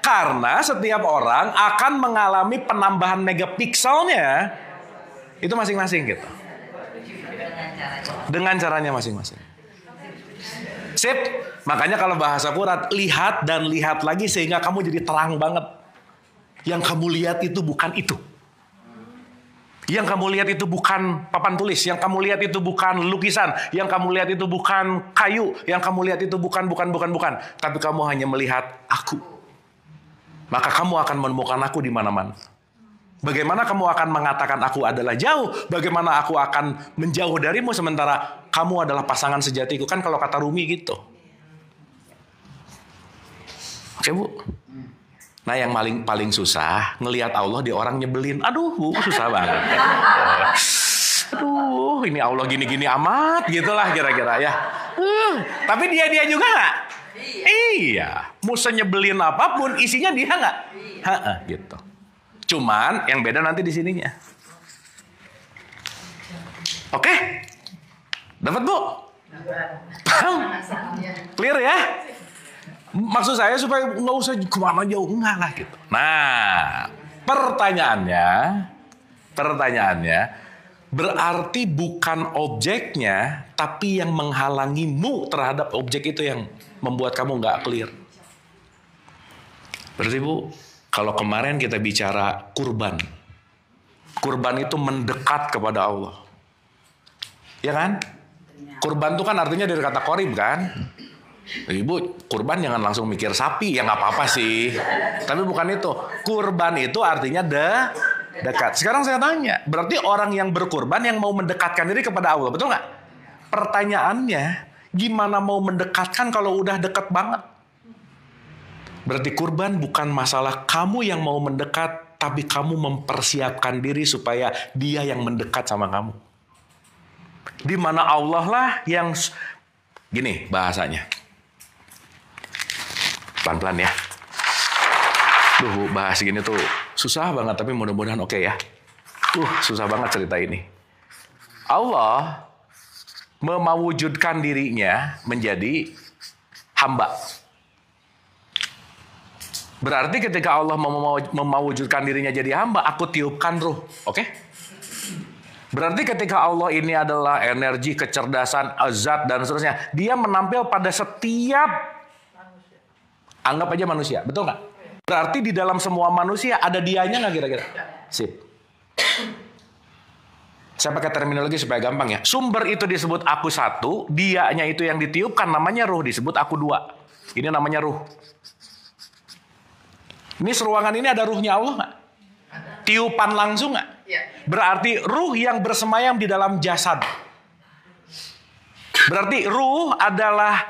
Karena setiap orang akan mengalami penambahan megapikselnya itu masing-masing gitu. Dengan caranya masing-masing. Sip. Makanya kalau bahasa Quran, lihat dan lihat lagi sehingga kamu jadi terang banget. Yang kamu lihat itu bukan itu. Yang kamu lihat itu bukan papan tulis, yang kamu lihat itu bukan lukisan, yang kamu lihat itu bukan kayu, yang kamu lihat itu bukan. Tapi kamu hanya melihat aku. Maka kamu akan menemukan aku di mana-mana. Bagaimana kamu akan mengatakan aku adalah jauh? Bagaimana aku akan menjauh darimu sementara kamu adalah pasangan sejatiku? Kan kalau kata Rumi gitu. Oke Bu? Nah yang paling susah ngelihat Allah di orang nyebelin. Aduh Bu, susah banget. Aduh ini Allah gini-gini amat gitulah kira-kira ya. Tapi dia juga nggak? Iya. Mau senyebelin apapun isinya dia nggak? Gitu. Cuman yang beda nanti di sininya. Oke? Dapat Bu? Paham? Clear ya? Maksud saya supaya nggak usah kemana jauh, enggak lah gitu. Nah, pertanyaannya, berarti bukan objeknya, tapi yang menghalangimu terhadap objek itu yang membuat kamu nggak clear. Berarti Bu, kalau kemarin kita bicara kurban itu mendekat kepada Allah, ya kan? Kurban itu kan artinya dari kata korib kan? Ibu, kurban jangan langsung mikir sapi, ya nggak apa-apa sih. Tapi bukan itu. Kurban itu artinya dekat. Sekarang saya tanya, berarti orang yang berkurban yang mau mendekatkan diri kepada Allah, betul nggak? Pertanyaannya, gimana mau mendekatkan kalau udah dekat banget? Berarti kurban bukan masalah kamu yang mau mendekat, tapi kamu mempersiapkan diri supaya dia yang mendekat sama kamu. Di mana Allah lah yang gini bahasanya. Pelan-pelan ya. Bahas gini tuh susah banget, tapi mudah-mudahan oke ya. Susah banget cerita ini. Allah memawujudkan dirinya menjadi hamba. Berarti ketika Allah memawujudkan dirinya jadi hamba, aku tiupkan ruh. Oke? Berarti ketika Allah ini adalah energi, kecerdasan, azat, dan seterusnya. Dia menampil pada setiap anggap aja manusia, betul nggak? Berarti di dalam semua manusia ada dianya nggak kira-kira? Sip. Saya pakai terminologi supaya gampang ya. Sumber itu disebut aku satu, dianya itu yang ditiupkan namanya ruh, disebut aku dua. Ini namanya ruh. Ini seruangan ini ada ruhnya Allah nggak? Tiupan langsung nggak? Berarti ruh yang bersemayam di dalam jasad. Berarti ruh adalah,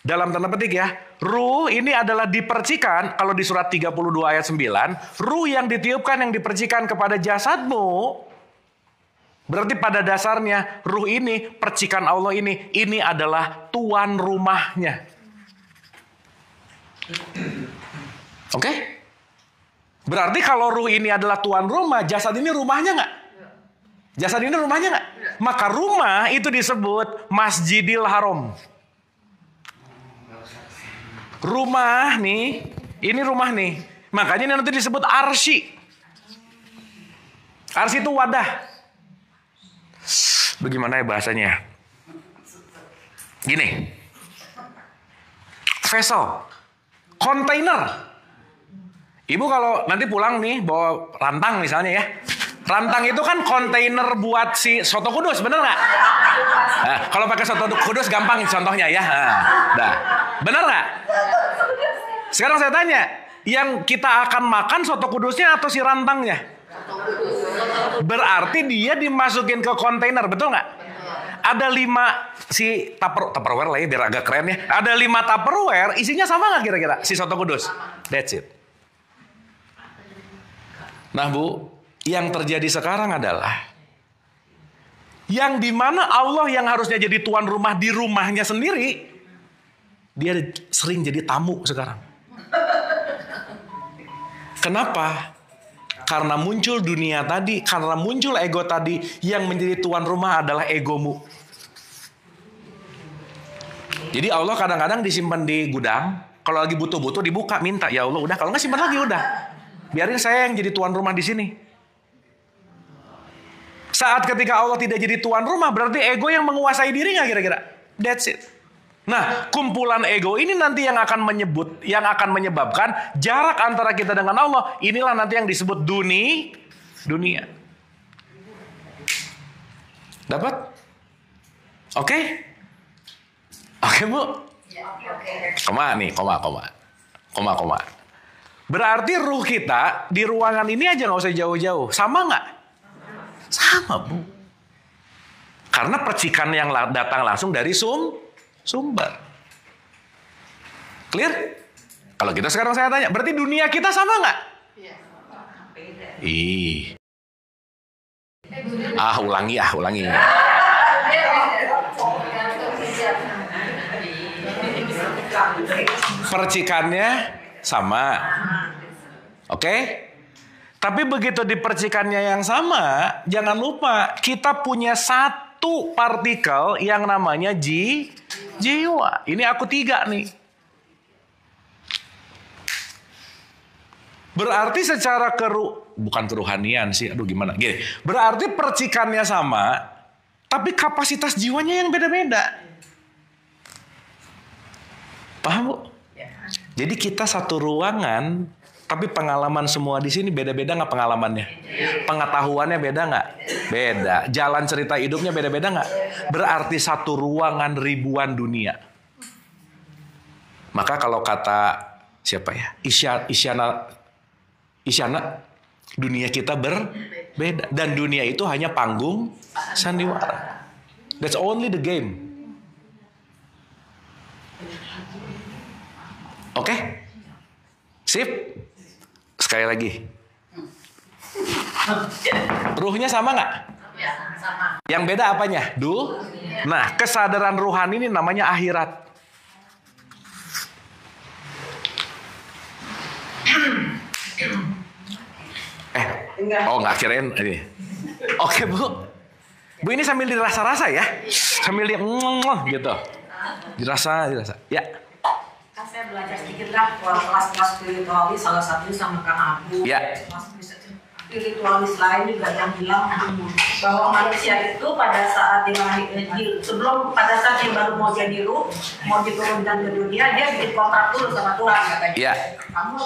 dalam tanda petik ya, ruh ini adalah dipercikan, kalau di surat 32 ayat 9, ruh yang ditiupkan yang dipercikan kepada jasadmu, berarti pada dasarnya ruh ini, percikan Allah ini adalah tuan rumahnya. Oke? Berarti kalau ruh ini adalah tuan rumah, jasad ini rumahnya nggak? Jasad ini rumahnya nggak? Maka rumah itu disebut Masjidil Haram. Rumah nih, ini rumah nih. Makanya ini nanti disebut arsy. Arsy itu wadah. Bagaimana ya bahasanya? Gini. Vessel. Kontainer. Ibu kalau nanti pulang nih bawa rantang misalnya ya. Rantang itu kan kontainer buat si soto kudus, bener nggak? Nah, kalau pakai soto kudus gampang contohnya ya. Nah, bener nggak? Sekarang saya tanya, yang kita akan makan soto kudusnya atau si rantangnya? Berarti dia dimasukin ke kontainer, betul nggak? Ada 5 si Tupperware lah ya biar agak keren ya. Ada 5 Tupperware, isinya sama nggak kira-kira si soto kudus? That's it. Nah Bu, yang terjadi sekarang adalah yang dimana Allah yang harusnya jadi tuan rumah di rumahnya sendiri, dia sering jadi tamu sekarang. Kenapa? Karena muncul dunia tadi, karena muncul ego tadi, yang menjadi tuan rumah adalah egomu. Jadi Allah kadang-kadang disimpan di gudang, kalau lagi butuh-butuh dibuka, minta, ya Allah udah, kalau nggak simpan lagi udah. Biarin saya yang jadi tuan rumah di sini. Saat ketika Allah tidak jadi tuan rumah, berarti ego yang menguasai diri nggak kira-kira? That's it. Nah, kumpulan ego ini nanti yang akan menyebabkan jarak antara kita dengan Allah. Inilah nanti yang disebut dunia. Dapat? Oke? Oke, Bu? Koma nih, koma. Berarti ruh kita di ruangan ini aja nggak usah jauh-jauh. Sama nggak? Sama, Bu. Karena percikan yang datang langsung dari sumber. Clear? Kalau kita sekarang saya tanya, berarti dunia kita sama nggak? Ih. Ulangi. Percikannya sama. Oke? Tapi begitu di percikannya yang sama, jangan lupa kita punya satu partikel yang namanya jiwa. Ini aku 3 nih. Berarti secara bukan keruhanian sih, gimana? Gini, berarti percikannya sama, tapi kapasitas jiwanya yang beda-beda. Paham, Bu? Jadi kita satu ruangan, tapi pengalaman semua di sini beda-beda nggak pengalamannya? Pengetahuannya beda nggak? Beda. Jalan cerita hidupnya beda-beda nggak? Berarti satu ruangan ribuan dunia. Maka kalau kata siapa ya? Isyana, dunia kita berbeda. Dan dunia itu hanya panggung sandiwara. That's only the game. Oke? Sip? Sekali lagi. Ruhnya sama nggak? Sama. Yang beda apanya? Nah, kesadaran ruhani ini namanya akhirat. Nggak kirain ini. Oke, Bu. Bu ini sambil dirasa-rasa ya. Sambil dia gitu. Dirasa. Ya. Kan saya belajar sedikit lah kelas-kelas spiritualis, salah satunya sama Kang Abu. Ya. Spiritualis lain juga yang bilang bahwa manusia itu pada saat pada saat dia baru mau jadi ruh, mau diturunkan ke dunia, dia bikin kontrak dulu sama Tuhan katanya. Ya. Kamu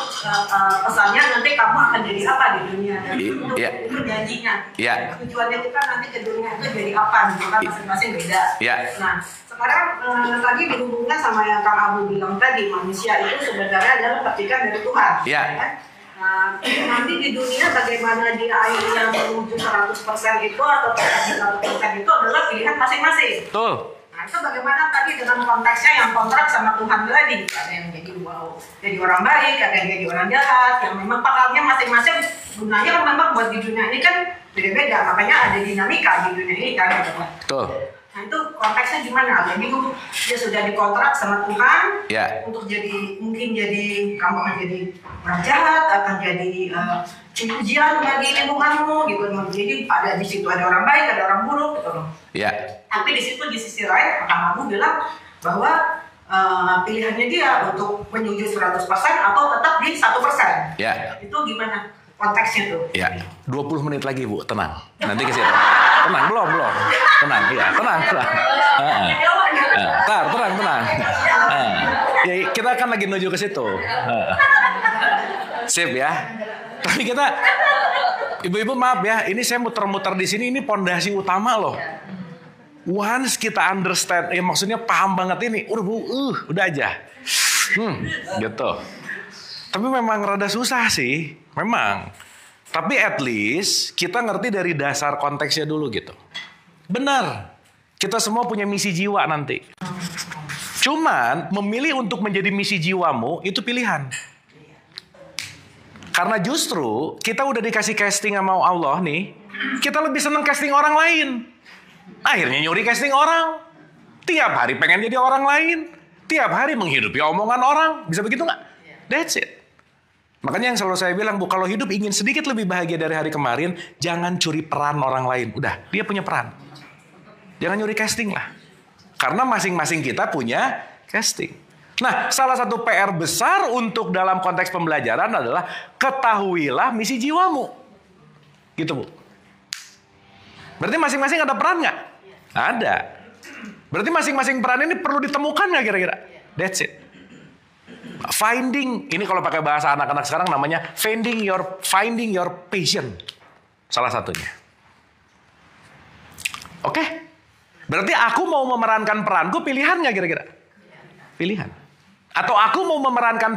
pesannya nanti kamu akan jadi apa di dunia, dan itu janjinya. Ya. Tujuannya kita nanti ke dunia itu jadi apa, gitu kan masing-masing beda. Ya. Nah, sekarang lagi dihubungkan sama yang Kang Abu bilang tadi, manusia itu sebenarnya adalah percikan dari Tuhan. Ya. Kan? Nah, nanti di dunia bagaimana dia akhirnya menuju 100% itu atau 100% itu adalah pilihan masing-masing. Betul. Nah, itu bagaimana tadi dengan konteksnya yang kontrak sama Tuhan tadi. Ada yang jadi orang baik, ada yang jadi orang jahat, yang memang pakalnya masing-masing gunanya memang buat di dunia ini kan beda-beda. Makanya ada dinamika di dunia ini kan. Betul. Nah itu konteksnya gimana? Jadi dia sudah dikontrak sama Tuhan untuk mungkin jadi kamu akan jadi orang jahat, akan jadi ujian bagi lingkunganmu gitu. Jadi ada di situ ada orang baik, ada orang buruk gitu loh. Tapi di situ di sisi lain kamu bilang bahwa pilihannya dia untuk menuju 100% atau tetap di 1%. Ya. Itu gimana konteksnya tuh? Ya, 20 menit lagi Bu, tenang. Nanti ke situ. Tenang, belum. Tenang, ya, tenang. Tenang. Ya, kita akan lagi menuju ke situ. Sip ya. Tapi kita, ibu-ibu maaf ya, ini saya muter-muter di sini, ini pondasi utama loh. Once kita understand, maksudnya paham banget ini, udah aja. Gitu. Tapi memang rada susah sih, memang. Tapi at least kita ngerti dari dasar konteksnya dulu gitu. Benar, kita semua punya misi jiwa nanti. Cuman memilih untuk menjadi misi jiwamu itu pilihan. Karena justru kita udah dikasih casting sama Allah nih, kita lebih seneng casting orang lain. Akhirnya nyuri casting orang. Tiap hari pengen jadi orang lain. Tiap hari menghidupi omongan orang. Bisa begitu nggak? That's it. Makanya yang selalu saya bilang, Bu, kalau hidup ingin sedikit lebih bahagia dari hari kemarin, jangan curi peran orang lain. Udah, dia punya peran. Jangan nyuri casting lah. Karena masing-masing kita punya casting. Nah, salah satu PR besar untuk dalam konteks pembelajaran adalah ketahuilah misi jiwamu. Gitu, Bu. Berarti masing-masing ada peran nggak? Ada. Berarti masing-masing peran ini perlu ditemukan nggak kira-kira? That's it. Finding, ini kalau pakai bahasa anak-anak sekarang namanya finding your passion. Salah satunya. Oke? Berarti aku mau memerankan peranku, pilihan nggak kira-kira? Pilihan. Atau aku mau memerankan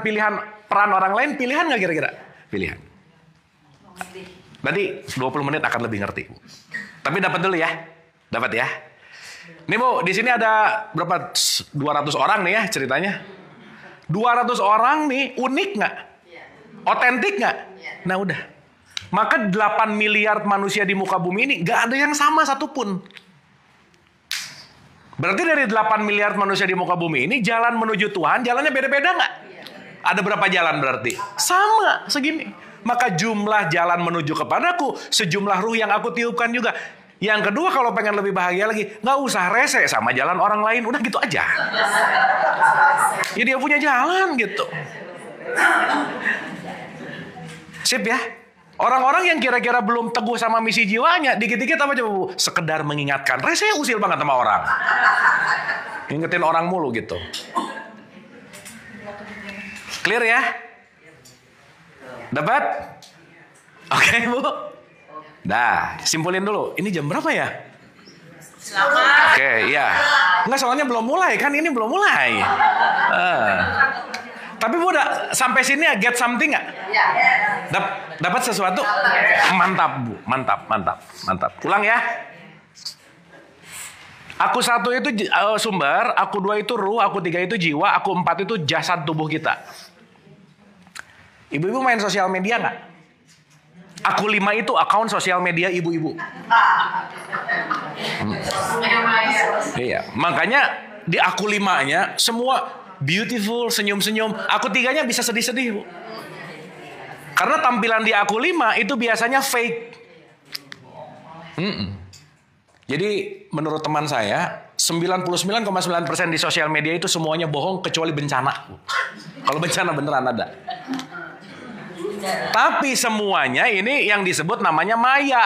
peran orang lain, pilihan nggak kira-kira? Pilihan. Berarti 20 menit akan lebih ngerti. Tapi dapat dulu ya. Dapat ya. Nih Bu, di sini ada berapa? 200 orang nih ya ceritanya. 200 orang nih, unik nggak? Otentik nggak? Nah udah. Maka 8 miliar manusia di muka bumi ini nggak ada yang sama satupun. Berarti dari 8 miliar manusia di muka bumi ini, jalan menuju Tuhan, jalannya beda-beda nggak? Ada berapa jalan berarti? Sama, segini. Maka jumlah jalan menuju kepadaku, sejumlah ruh yang aku tiupkan juga. Yang kedua, kalau pengen lebih bahagia lagi, nggak usah rese sama jalan orang lain, udah gitu aja. Ya dia punya jalan gitu. Sip ya. Orang-orang yang kira-kira belum teguh sama misi jiwanya, dikit-dikit apa coba Bu? Sekedar mengingatkan. Rese usil banget sama orang. Ngingetin orang mulu gitu. Clear ya? Dapat? Oke Bu. Dah, simpulin dulu. Ini jam berapa ya? Selamat. Oke, iya. Enggak, soalnya belum mulai kan, ini belum mulai. Tapi Bu udah sampai sini ya, get something nggak? Dapat sesuatu? Mantap Bu, mantap. Ulang ya. Aku 1 itu sumber, aku 2 itu ruh, aku 3 itu jiwa, aku 4 itu jasad tubuh kita. Ibu-ibu main sosial media nggak? Aku 5 itu akun sosial media ibu-ibu. Iya, makanya di aku 5-nya semua beautiful, senyum-senyum. Aku 3-nya bisa sedih-sedih Bu. Karena tampilan di aku 5 itu biasanya fake. Jadi menurut teman saya 99,9% di sosial media itu semuanya bohong kecuali bencana. Kalau bencana beneran ada. Tapi semuanya ini yang disebut namanya maya.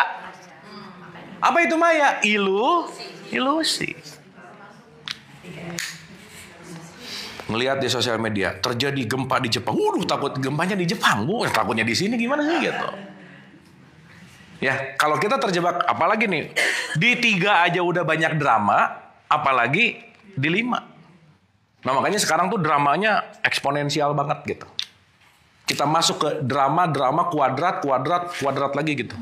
Apa itu maya? Ilusi. Ngelihat di sosial media terjadi gempa di Jepang. Takut gempanya di Jepang Bu. Takutnya di sini gimana sih gitu. Ya, kalau kita terjebak, apalagi nih di 3 aja udah banyak drama, apalagi di 5. Nah makanya sekarang tuh dramanya eksponensial banget gitu. Kita masuk ke drama kuadrat lagi gitu.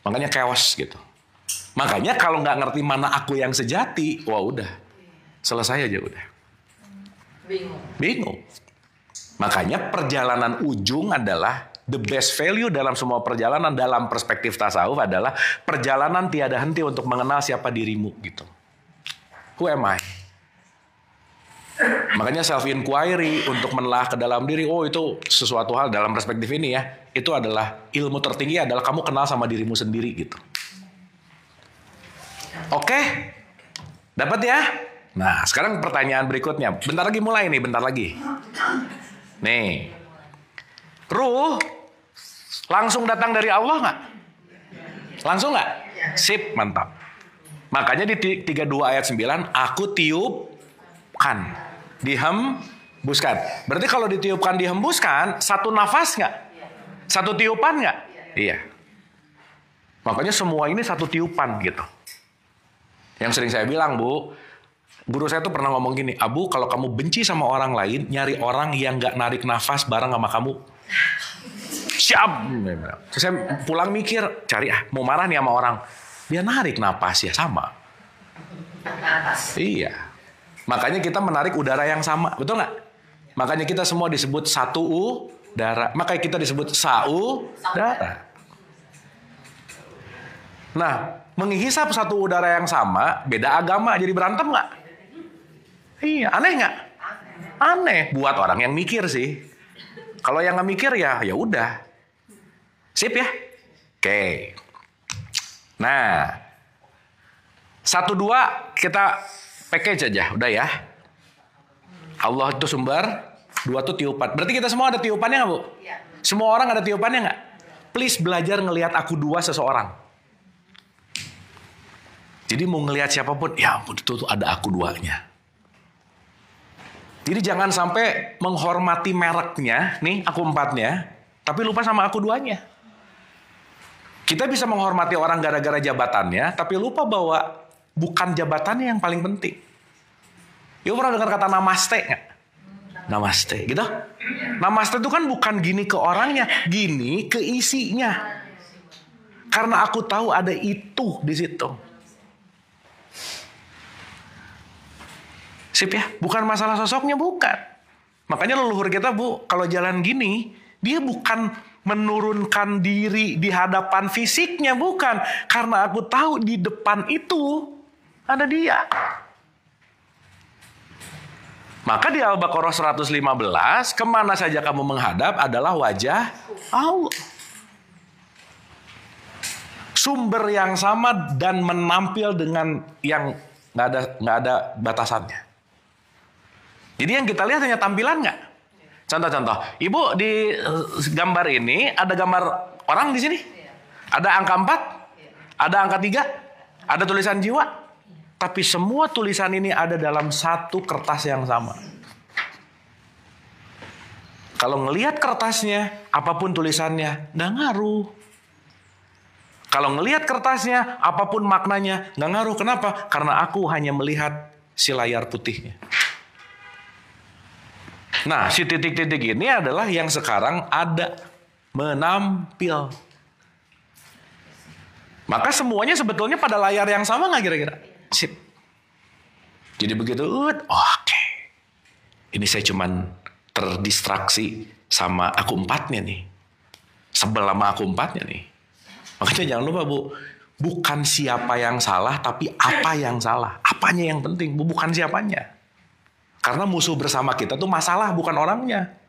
Makanya chaos gitu. Makanya kalau nggak ngerti mana aku yang sejati, wah udah selesai aja udah. Bingung. Makanya perjalanan ujung adalah the best value dalam semua perjalanan dalam perspektif tasawuf adalah perjalanan tiada henti untuk mengenal siapa dirimu gitu. Who am I? Makanya self inquiry untuk menelaah ke dalam diri, itu sesuatu hal dalam perspektif ini ya. Itu adalah ilmu tertinggi adalah kamu kenal sama dirimu sendiri gitu. Oke? Dapat ya? Nah, sekarang pertanyaan berikutnya. Bentar lagi mulai nih, bentar lagi. Nih. Ruh langsung datang dari Allah nggak? Langsung nggak? Sip, mantap. Makanya di 32 ayat 9, aku tiupkan, dihembuskan. Berarti kalau ditiupkan, dihembuskan, satu nafas nggak? Satu tiupan nggak? Iya. Makanya semua ini satu tiupan gitu. Yang sering saya bilang, Bu, guru saya tuh pernah ngomong gini, Abu, kalau kamu benci sama orang lain, nyari orang yang gak narik nafas bareng sama kamu. Siap. Terus saya pulang mikir, cari mau marah nih sama orang. Dia narik nafas ya sama. Iya. Makanya kita menarik udara yang sama, betul gak? Makanya kita semua disebut satu udara. Makanya kita disebut saudara. Nah, menghisap satu udara yang sama, beda agama, jadi berantem gak? Iya, aneh nggak? Aneh buat orang yang mikir sih. Kalau yang nggak mikir ya udah. Sip ya? Oke. Nah, 1, 2 kita package aja, udah ya. Allah itu sumber, 2 tuh tiupan. Berarti kita semua ada tiupannya nggak, Bu? Iya. Semua orang ada tiupannya nggak? Please belajar ngelihat aku 2 seseorang. Jadi mau ngelihat siapapun, ya ampun itu tuh ada aku 2-nya. Jadi jangan sampai menghormati mereknya, nih aku 4-nya, tapi lupa sama aku 2-nya. Kita bisa menghormati orang gara-gara jabatannya, tapi lupa bahwa bukan jabatannya yang paling penting. Yuk pernah dengar kata namaste nggak? Namaste, gitu? Namaste itu kan bukan gini ke orangnya, gini ke isinya. Karena aku tahu ada itu di situ. Sip ya, bukan masalah sosoknya, bukan. Makanya leluhur kita, Bu, kalau jalan gini, dia bukan menurunkan diri di hadapan fisiknya, bukan. Karena aku tahu di depan itu ada dia. Maka di Al-Baqarah 115, kemana saja kamu menghadap adalah wajah Allah. Sumber yang sama dan menampil dengan yang nggak ada batasannya. Jadi yang kita lihat hanya tampilan nggak? Contoh-contoh, Ibu di gambar ini ada gambar orang di sini, ada angka 4, ada angka 3, ada tulisan jiwa, tapi semua tulisan ini ada dalam satu kertas yang sama. Kalau ngelihat kertasnya, apapun tulisannya, nggak ngaruh. Kalau ngelihat kertasnya, apapun maknanya, nggak ngaruh. Kenapa? Karena aku hanya melihat si layar putihnya. Nah, si titik-titik ini adalah yang sekarang ada, menampil. Maka semuanya sebetulnya pada layar yang sama nggak kira-kira? Sip. Jadi begitu, oke. Ini saya cuman terdistraksi sama aku 4-nya nih. Sebel sama aku 4-nya nih. Makanya jangan lupa, Bu. Bukan siapa yang salah, tapi apa yang salah. Apanya yang penting, Bu, bukan siapanya. Karena musuh bersama kita tuh masalah, bukan orangnya.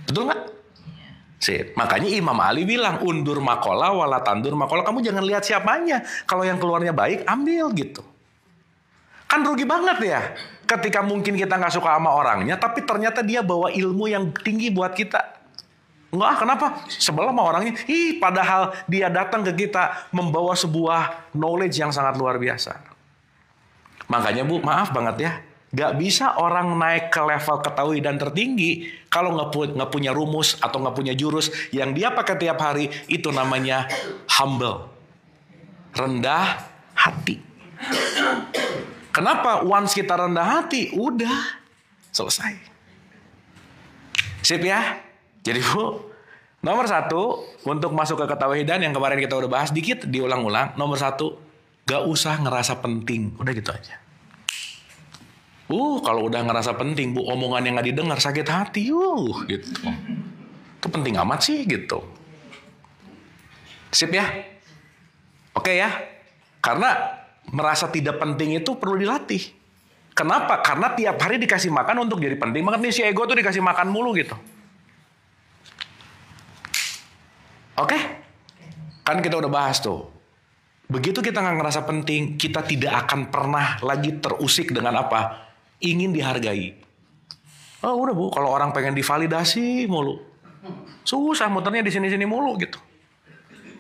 Betul nggak? Sip. Makanya Imam Ali bilang, undur makola wala tandur makola. Kamu jangan lihat siapanya. Kalau yang keluarnya baik, ambil gitu. Kan rugi banget ya. Ketika mungkin kita nggak suka sama orangnya, tapi ternyata dia bawa ilmu yang tinggi buat kita. Enggak, kenapa? Sebel sama orangnya. Padahal dia datang ke kita membawa sebuah knowledge yang sangat luar biasa. Makanya, Bu, maaf banget ya. Gak bisa orang naik ke level ketahuidan tertinggi kalau nggak punya rumus atau nggak punya jurus yang dia pakai tiap hari. Itu namanya humble, rendah hati. Kenapa? Once kita rendah hati, udah selesai. Sip ya. Jadi, Bu, nomor 1 untuk masuk ke ketahuidan yang kemarin kita udah bahas dikit, diulang-ulang. Nomor 1, gak usah ngerasa penting, udah gitu aja. Kalau udah ngerasa penting, Bu, omongan yang gak didengar sakit hati, gitu. Itu penting amat sih, gitu. Sip ya? Oke ya? Karena merasa tidak penting itu perlu dilatih. Kenapa? Karena tiap hari dikasih makan untuk jadi penting banget nih, si ego tuh dikasih makan mulu gitu. Oke? Kan kita udah bahas tuh. Begitu kita nggak ngerasa penting, kita tidak akan pernah lagi terusik dengan apa? Ingin dihargai. Oh udah Bu, kalau orang pengen divalidasi mulu, susah muternya di sini-sini mulu gitu.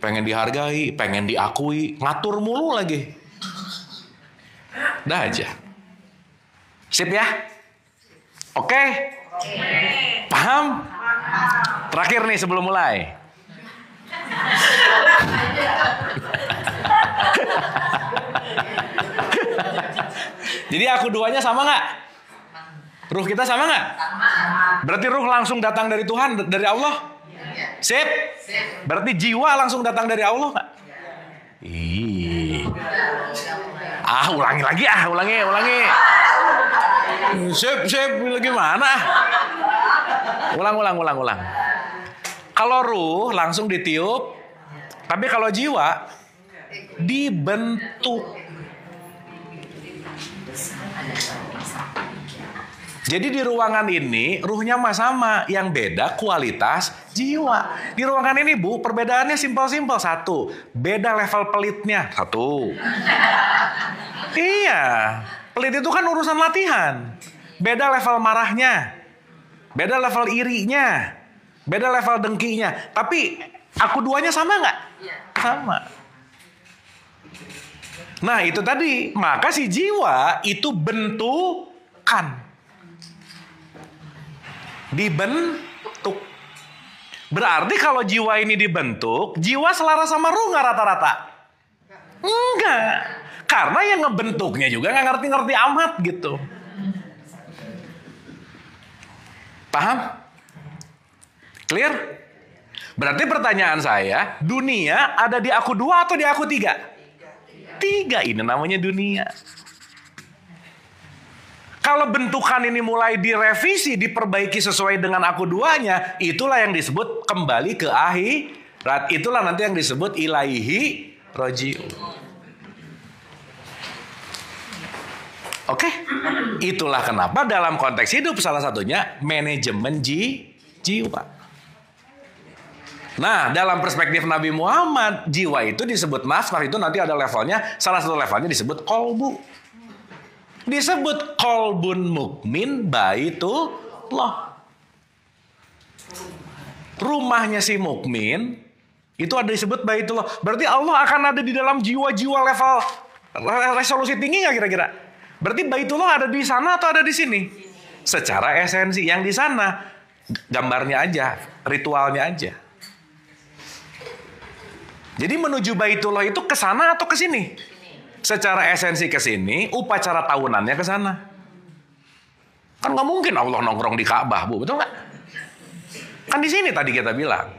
Pengen dihargai, pengen diakui, ngatur mulu lagi. Dah aja. Sip ya? Oke? Paham? Terakhir nih sebelum mulai. Jadi aku duanya sama nggak? Ruh kita sama nggak? Berarti ruh langsung datang dari Tuhan, dari Allah? Sip? Berarti jiwa langsung datang dari Allah nggak? Ulangi lagi ulangi. Sip, gimana? Ulang. Kalau ruh langsung ditiup, tapi kalau jiwa dibentuk. Jadi di ruangan ini ruhnya sama, yang beda kualitas jiwa. Di ruangan ini Bu, perbedaannya simpel-simpel. Satu, beda level pelitnya. Satu. Iya, pelit itu kan urusan latihan. Beda level marahnya, beda level irinya, beda level dengkinya. Tapi aku duanya sama nggak? Sama. Nah itu tadi, maka si jiwa itu bentukan. Dibentuk. Berarti kalau jiwa ini dibentuk, jiwa selaras sama ruh nggak rata-rata? Enggak. Karena yang ngebentuknya juga nggak ngerti-ngerti amat gitu. Paham? Clear? Berarti pertanyaan saya, dunia ada di aku 2 atau di aku 3? 3, ini namanya dunia. Kalau bentukan ini mulai direvisi, diperbaiki sesuai dengan aku 2-nya, itulah yang disebut kembali ke akhirat. Itulah nanti yang disebut ilaihi roji'un. Oke? Itulah kenapa dalam konteks hidup salah satunya manajemen jiwa. Nah, dalam perspektif Nabi Muhammad, jiwa itu disebut nafkah, itu nanti ada levelnya, salah satu levelnya disebut kolbu. Disebut kolbun mukmin baitullah. Rumahnya si mukmin itu ada disebut baitullah. Berarti Allah akan ada di dalam jiwa-jiwa level resolusi tinggi nggak kira-kira? Berarti baitullah ada di sana atau ada di sini? Secara esensi yang di sana gambarnya aja, ritualnya aja. Jadi menuju baitullah itu ke sana atau ke sini? Secara esensi ke sini, upacara tahunannya ke sana. Kan nggak mungkin Allah nongkrong di Ka'bah, Bu, betul nggak? Kan di sini tadi kita bilang.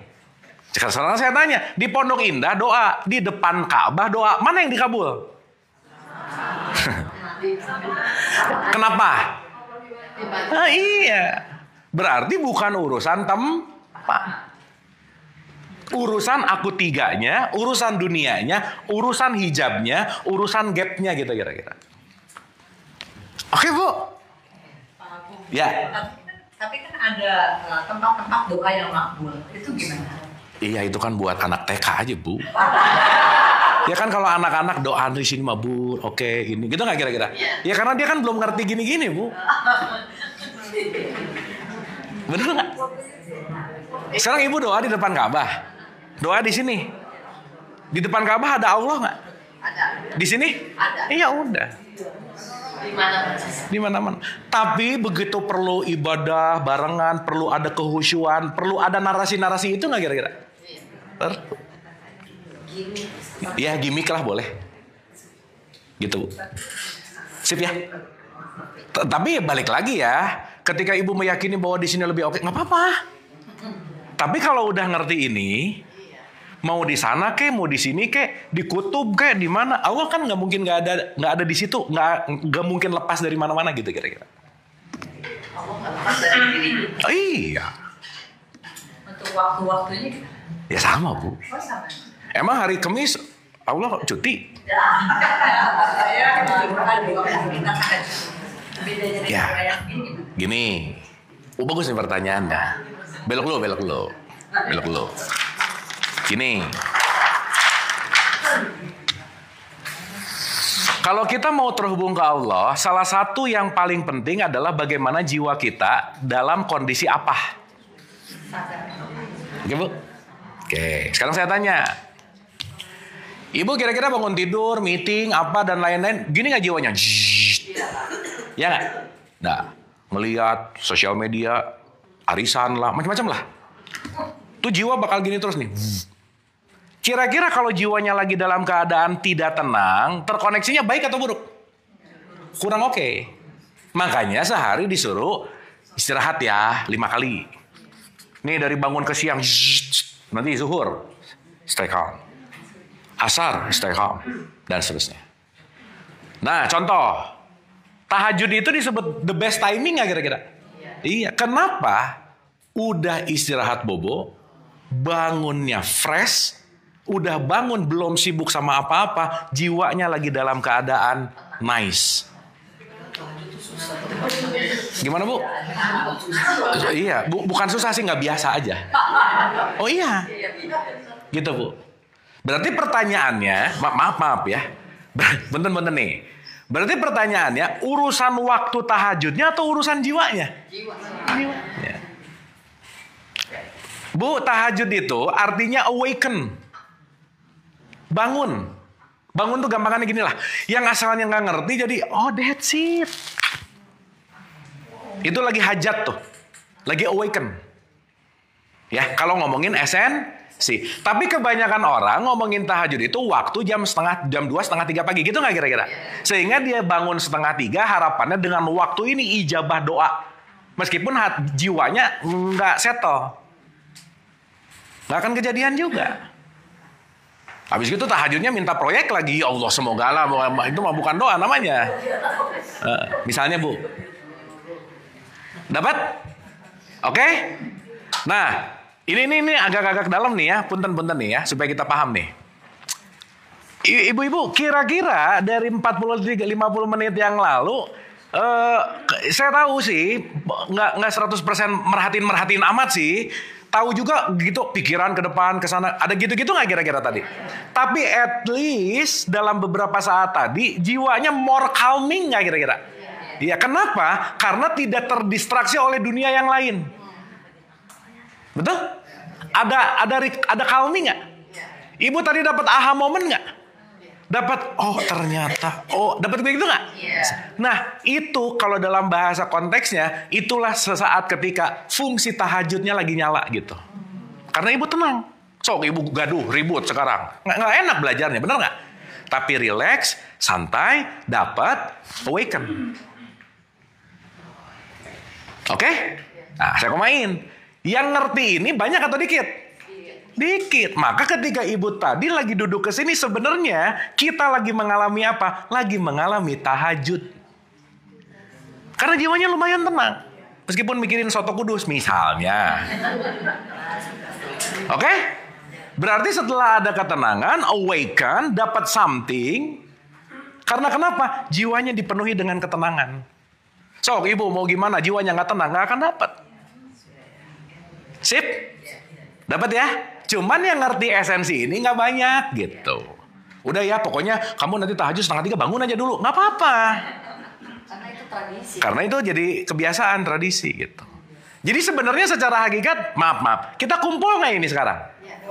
Sekarang saya tanya, di Pondok Indah doa, di depan Ka'bah doa, mana yang dikabul? Kenapa? Nah, iya. Berarti bukan urusan tempat. Urusan aku 3-nya, urusan dunianya, urusan hijabnya, urusan gapnya gitu kira-kira. Oke Bu. Ya. Tapi kan ada tempat-tempat doa yang makbul. Itu gimana? Iya itu kan buat anak TK aja Bu. Ya kan kalau anak-anak doa di sini mah Bu, oke ini gitu nggak kira-kira? Ya karena dia kan belum ngerti gini-gini Bu. Bener nggak? Sekarang ibu doa di depan Ka'bah. Doa di sini. Di depan Ka'bah ada Allah nggak? Ada. Di sini? Ada. Iya udah. Di mana-mana. Tapi begitu perlu ibadah barengan, perlu ada kehusyuan, perlu ada narasi-narasi itu nggak kira-kira? Perlu. Ya gimmick lah boleh. Gitu. Sip ya. Tapi balik lagi ya. Ketika ibu meyakini bahwa di sini lebih oke, nggak apa-apa. Tapi kalau udah ngerti ini, mau di sana kek, mau di sini kek, di kutub kek, di mana? Allah kan nggak mungkin nggak ada di situ, nggak mungkin lepas dari mana-mana gitu kira-kira. Allah nggak lepas dari dirinya. Oh, iya. Untuk waktu-waktunya gimana? Ya sama Bu. Oh sama. Emang hari Kamis Allah cuti? Ya. Gini. Bagus nih pertanyaannya. Belok dulu. Gini. Kalau kita mau terhubung ke Allah, salah satu yang paling penting adalah bagaimana jiwa kita dalam kondisi apa. Oke, Bu? Oke, sekarang saya tanya. Ibu kira-kira bangun tidur, meeting, apa, dan lain-lain, gini nggak jiwanya? Ya nggak? Nah, melihat sosial media, arisan lah, macam-macam lah. Tuh jiwa bakal gini terus nih. Kira-kira kalau jiwanya lagi dalam keadaan tidak tenang, terkoneksinya baik atau buruk? Kurang oke. Makanya sehari disuruh istirahat ya 5 kali. Nih dari bangun ke siang, nanti zuhur, stay calm. Asar, stay calm. Dan seterusnya. Nah contoh, tahajud itu disebut the best timing nggak kira-kira? Iya, kenapa? Udah istirahat bobo, bangunnya fresh, udah bangun belum sibuk sama apa-apa, jiwanya lagi dalam keadaan nice. Gimana Bu? Iya, bukan susah sih, nggak biasa aja. Oh iya, gitu Bu. Berarti pertanyaannya, maaf ya, benten nih. Berarti pertanyaannya, urusan waktu tahajudnya atau urusan jiwanya? Jiwanya. Bu, tahajud itu artinya awaken. Bangun. Bangun tuh gampangannya gini lah. Yang asalnya nggak ngerti jadi, oh that's it. Itu lagi hajat tuh. Lagi awaken. Ya, kalau ngomongin esensi. Tapi kebanyakan orang ngomongin tahajud itu waktu jam 2, setengah 3 pagi. Gitu nggak kira-kira? Sehingga dia bangun 2:30 harapannya dengan waktu ini ijabah doa. Meskipun jiwanya nggak settle. Nggak akan kejadian juga. Habis itu tahajudnya minta proyek lagi. Ya Allah semoga lah. Itu mah bukan doa namanya. Misalnya Bu. Dapat? Oke? Nah, ini agak-agak dalam nih ya. Punten-punten nih ya. Supaya kita paham nih. Ibu-ibu, kira-kira dari 40-50 menit yang lalu, saya tahu sih, nggak 100% merhatiin amat sih. Tahu juga gitu pikiran ke depan ke sana, ada gitu-gitu nggak kira-kira tadi? Tapi at least dalam beberapa saat tadi jiwanya more calming nggak kira-kira? Iya, kenapa? Karena tidak terdistraksi oleh dunia yang lain. Betul? Ada calming nggak? Ibu tadi dapat aha moment nggak? Dapat, oh ternyata, oh dapat begitu nggak? Nah itu kalau dalam bahasa konteksnya, itulah sesaat ketika fungsi tahajudnya lagi nyala gitu. Karena ibu tenang. Sok ibu gaduh, ribut sekarang. Nggak enak belajarnya, benar nggak? Tapi relax, santai, dapat awaken. Oke? Nah saya komain. Yang ngerti ini banyak atau dikit? Dikit. Maka ketika ibu tadi lagi duduk ke sini sebenarnya kita lagi mengalami apa? Lagi mengalami tahajud. Karena jiwanya lumayan tenang. Meskipun mikirin soto kudus misalnya. Oke? Berarti setelah ada ketenangan, awaken, dapat something. Karena kenapa? Jiwanya dipenuhi dengan ketenangan. Sok ibu mau gimana? Jiwanya nggak tenang, nggak akan dapat. Sip? Dapat ya? Cuman yang ngerti esensi ini nggak banyak gitu. Udah ya, pokoknya kamu nanti tahajud 2:30 bangun aja dulu, nggak apa-apa. Karena itu tradisi. Karena itu jadi kebiasaan tradisi gitu. Jadi sebenarnya secara hakikat, maaf, kita kumpul nggak ini sekarang?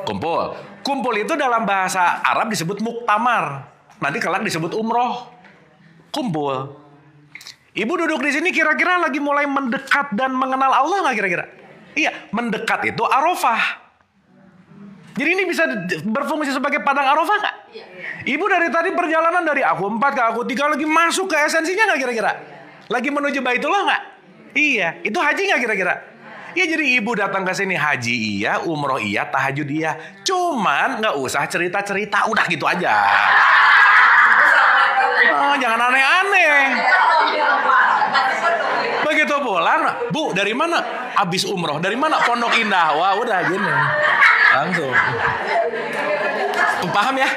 Kumpul. Kumpul itu dalam bahasa Arab disebut muktamar. Nanti kelak disebut umroh. Kumpul. Ibu duduk di sini kira-kira lagi mulai mendekat dan mengenal Allah nggak kira-kira? Iya, mendekat itu Arafah. Jadi ini bisa berfungsi sebagai padang Arafah nggak? Ibu dari tadi perjalanan dari aku 4 ke aku 3 lagi masuk ke esensinya nggak kira-kira? Lagi menuju Baitullah nggak? Iya, itu haji nggak kira-kira? Iya, jadi ibu datang ke sini haji iya, umroh iya, tahajud iya. Cuman nggak usah cerita-cerita, udah gitu aja. Jangan aneh-aneh. Begitu pulang, Bu dari mana? Abis umroh. Dari mana? Pondok Indah. Wah udah gini. Langsung. Paham ya?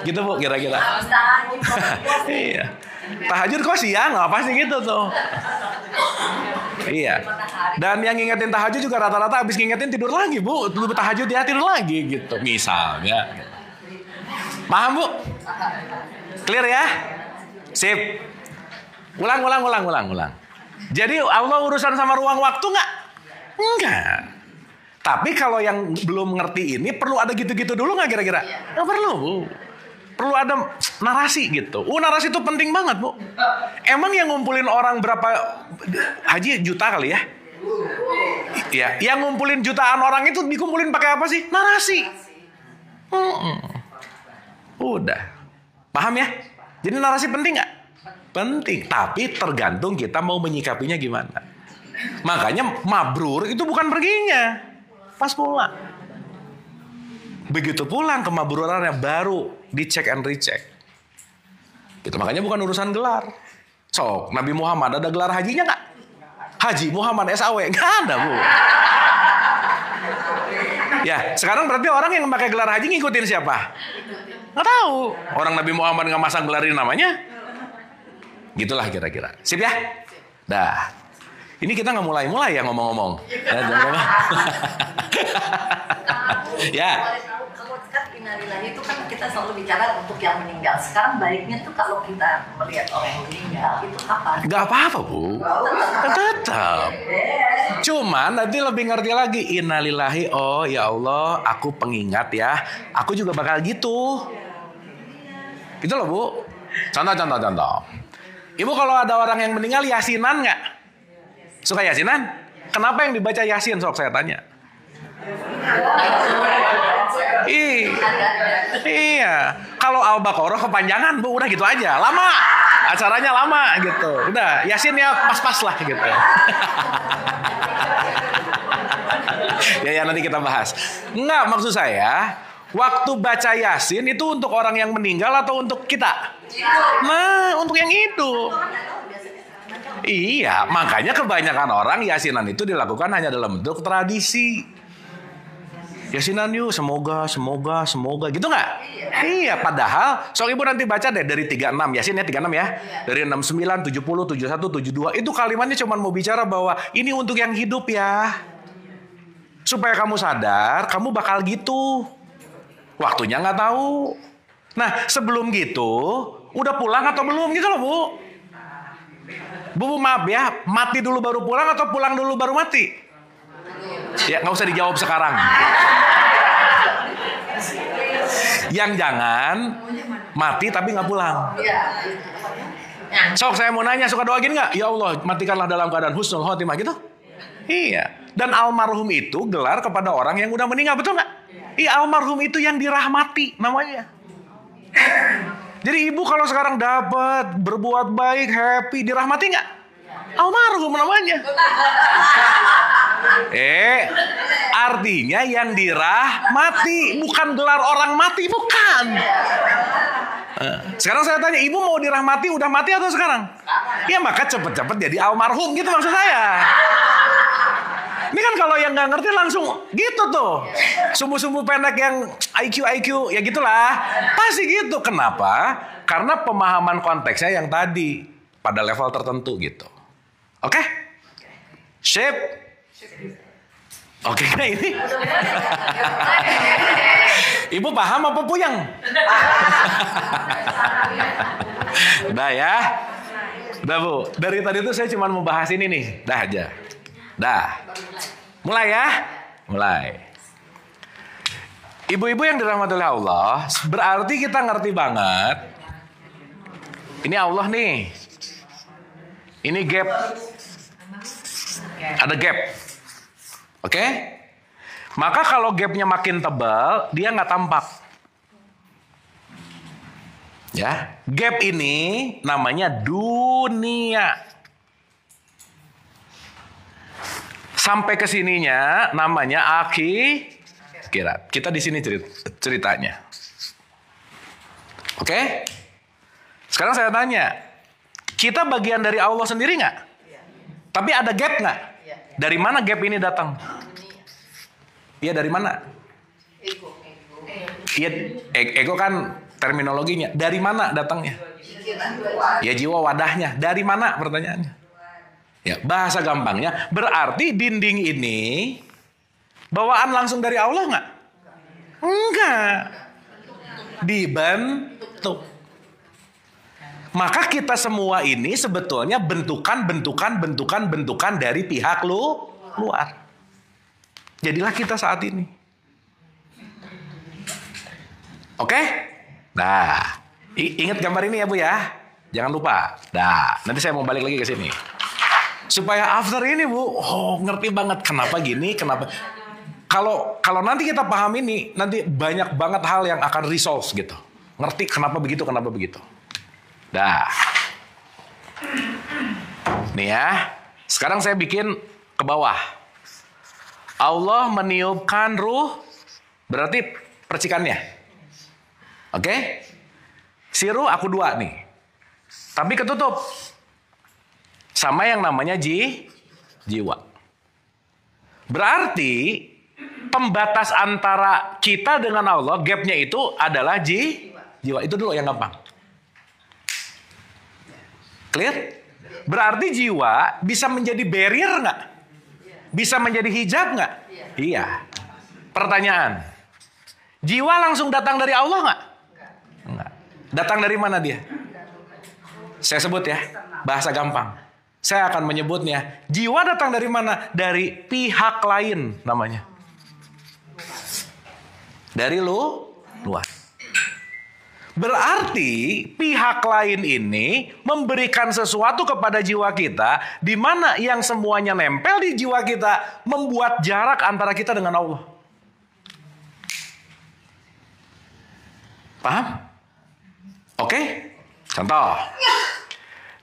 Gitu Bu kira-kira. Iya. Tahajud kok siang? Apa sih gitu tuh? Iya. Dan yang ngingetin tahajud juga rata-rata abis ngingetin tidur lagi Bu. Tahajud ya tidur lagi gitu. Misalnya. Paham Bu? Clear ya? Sip. Ulang. Jadi Allah urusan sama ruang waktu nggak? Enggak. Tapi kalau yang belum ngerti ini perlu ada gitu-gitu dulu nggak kira-kira? Nggak perlu. Perlu ada narasi gitu. Narasi itu penting banget, Bu. Emang yang ngumpulin orang berapa haji juta kali ya? Ya, yang ngumpulin jutaan orang itu dikumpulin pakai apa sih? Narasi. Udah. Paham ya? Jadi narasi penting nggak? Penting. Tapi tergantung kita mau menyikapinya gimana. Makanya mabrur itu bukan perginya, pas pulang. Begitu pulang kemabrurannya baru dicek and recheck. Itu makanya bukan urusan gelar. So, Nabi Muhammad ada gelar hajinya nggak? Haji Muhammad SAW nggak ada, Bu. Ya, sekarang berarti orang yang pakai gelar haji ngikutin siapa? Nggak tahu. Orang Nabi Muhammad nggak masang gelar ini namanya. Gitulah kira-kira. Sip ya? Dah. Ini kita nggak mulai-mulai ya ngomong-ngomong. Ya. Kalau kan innalillahi itu kan kita selalu bicara untuk yang meninggal. Sekarang baiknya tuh kalau kita melihat orang yang meninggal itu apa? Gak apa-apa, Bu. Tetap. Cuman nanti lebih ngerti lagi. Innalillahi, oh ya Allah, aku pengingat ya. Aku juga bakal gitu. Gitu loh, Bu. Contoh. Ibu kalau ada orang yang meninggal yasinan nggak? Suka yasinan? Kenapa yang dibaca yasin? Sok saya tanya. Iya. Kalau Al-Baqarah kepanjangan, Bu, udah gitu aja. Lama. Acaranya lama gitu. Udah, yasin ya pas-pas lah gitu. Ya nanti kita bahas. Enggak, maksud saya, waktu baca yasin itu untuk orang yang meninggal atau untuk kita? Nah, untuk yang hidup. Iya, makanya kebanyakan orang yasinan itu dilakukan hanya dalam bentuk tradisi. Yasinan yuk, semoga gitu nggak? Iya, padahal sok ibu nanti baca deh dari 36 Yasin ya 36 ya. Dari 69, 70, 71, 72 itu kalimatnya cuma mau bicara bahwa ini untuk yang hidup ya. Supaya kamu sadar, kamu bakal gitu. Waktunya nggak tahu. Nah, sebelum gitu, udah pulang atau belum gitu loh, Bu? Bu, maaf ya, mati dulu baru pulang atau pulang dulu baru mati? Ya, nggak usah dijawab sekarang. Yang jangan mati tapi nggak pulang. Sok saya mau nanya, suka doa gini nggak? Ya Allah, matikanlah dalam keadaan husnul khotimah gitu. Iya. Dan almarhum itu gelar kepada orang yang udah meninggal, betul nggak? Iya, almarhum itu yang dirahmati namanya. Jadi ibu kalau sekarang dapat berbuat baik, happy, dirahmati nggak? Almarhum namanya. Artinya yang dirahmati, bukan gelar orang mati, bukan. Sekarang saya tanya, ibu mau dirahmati udah mati atau sekarang? Ya maka cepet-cepet jadi almarhum gitu maksud saya. Ini kan kalau yang nggak ngerti langsung gitu tuh. Sumbu-sumbu pendek yang IQ ya gitulah. Pasti gitu. Kenapa? Karena pemahaman konteksnya yang tadi pada level tertentu gitu. Oke? Sip. Oke, nah ini. Ibu paham apa puyeng? Udah ya. Udah, Bu. Dari tadi tuh saya cuma mau bahas ini nih. Dah aja. Dah. Mulai ya. Mulai. Ibu-ibu yang dirahmati oleh Allah, berarti kita ngerti banget. Ini Allah nih. Ini gap. Ada gap. Oke? Maka kalau gapnya makin tebal, dia nggak tampak. Ya, gap ini namanya dunia. Sampai ke sininya namanya akhirat. Kita di sini ceritanya. Oke? Sekarang saya tanya, kita bagian dari Allah sendiri nggak? Tapi ada gap nggak? Dari mana gap ini datang? Iya, dari mana? Iya, ego kan terminologinya. Dari mana datangnya? Ya jiwa wadahnya. Dari mana pertanyaannya? Ya, bahasa gampangnya berarti dinding ini bawaan langsung dari Allah nggak? Enggak. Dibentuk. Maka kita semua ini sebetulnya bentukan dari pihak luar. Jadilah kita saat ini. Oke? Nah, ingat gambar ini ya Bu ya. Jangan lupa. Nah, nanti saya mau balik lagi ke sini. Supaya after ini Bu, ngerti banget kenapa gini, kenapa. Kalau nanti kita paham ini, nanti banyak banget hal yang akan resolve gitu. Ngerti kenapa begitu. Dah. Nih ya. Sekarang saya bikin ke bawah. Allah meniupkan ruh, berarti percikannya. Oke? Si ruh aku 2 nih. Tapi ketutup. Sama yang namanya jiwa. Berarti pembatas antara kita dengan Allah, gapnya itu adalah jiwa. Itu dulu yang gampang. Clear? Berarti jiwa bisa menjadi barrier nggak? Bisa menjadi hijab nggak? Iya. Pertanyaan. Jiwa langsung datang dari Allah nggak? Enggak. Datang dari mana dia? Saya sebut ya, bahasa gampang. Saya akan menyebutnya, jiwa datang dari mana? Dari pihak lain namanya. Dari luar. Berarti pihak lain ini memberikan sesuatu kepada jiwa kita, di mana yang semuanya nempel di jiwa kita membuat jarak antara kita dengan Allah. Paham? Oke? Contoh.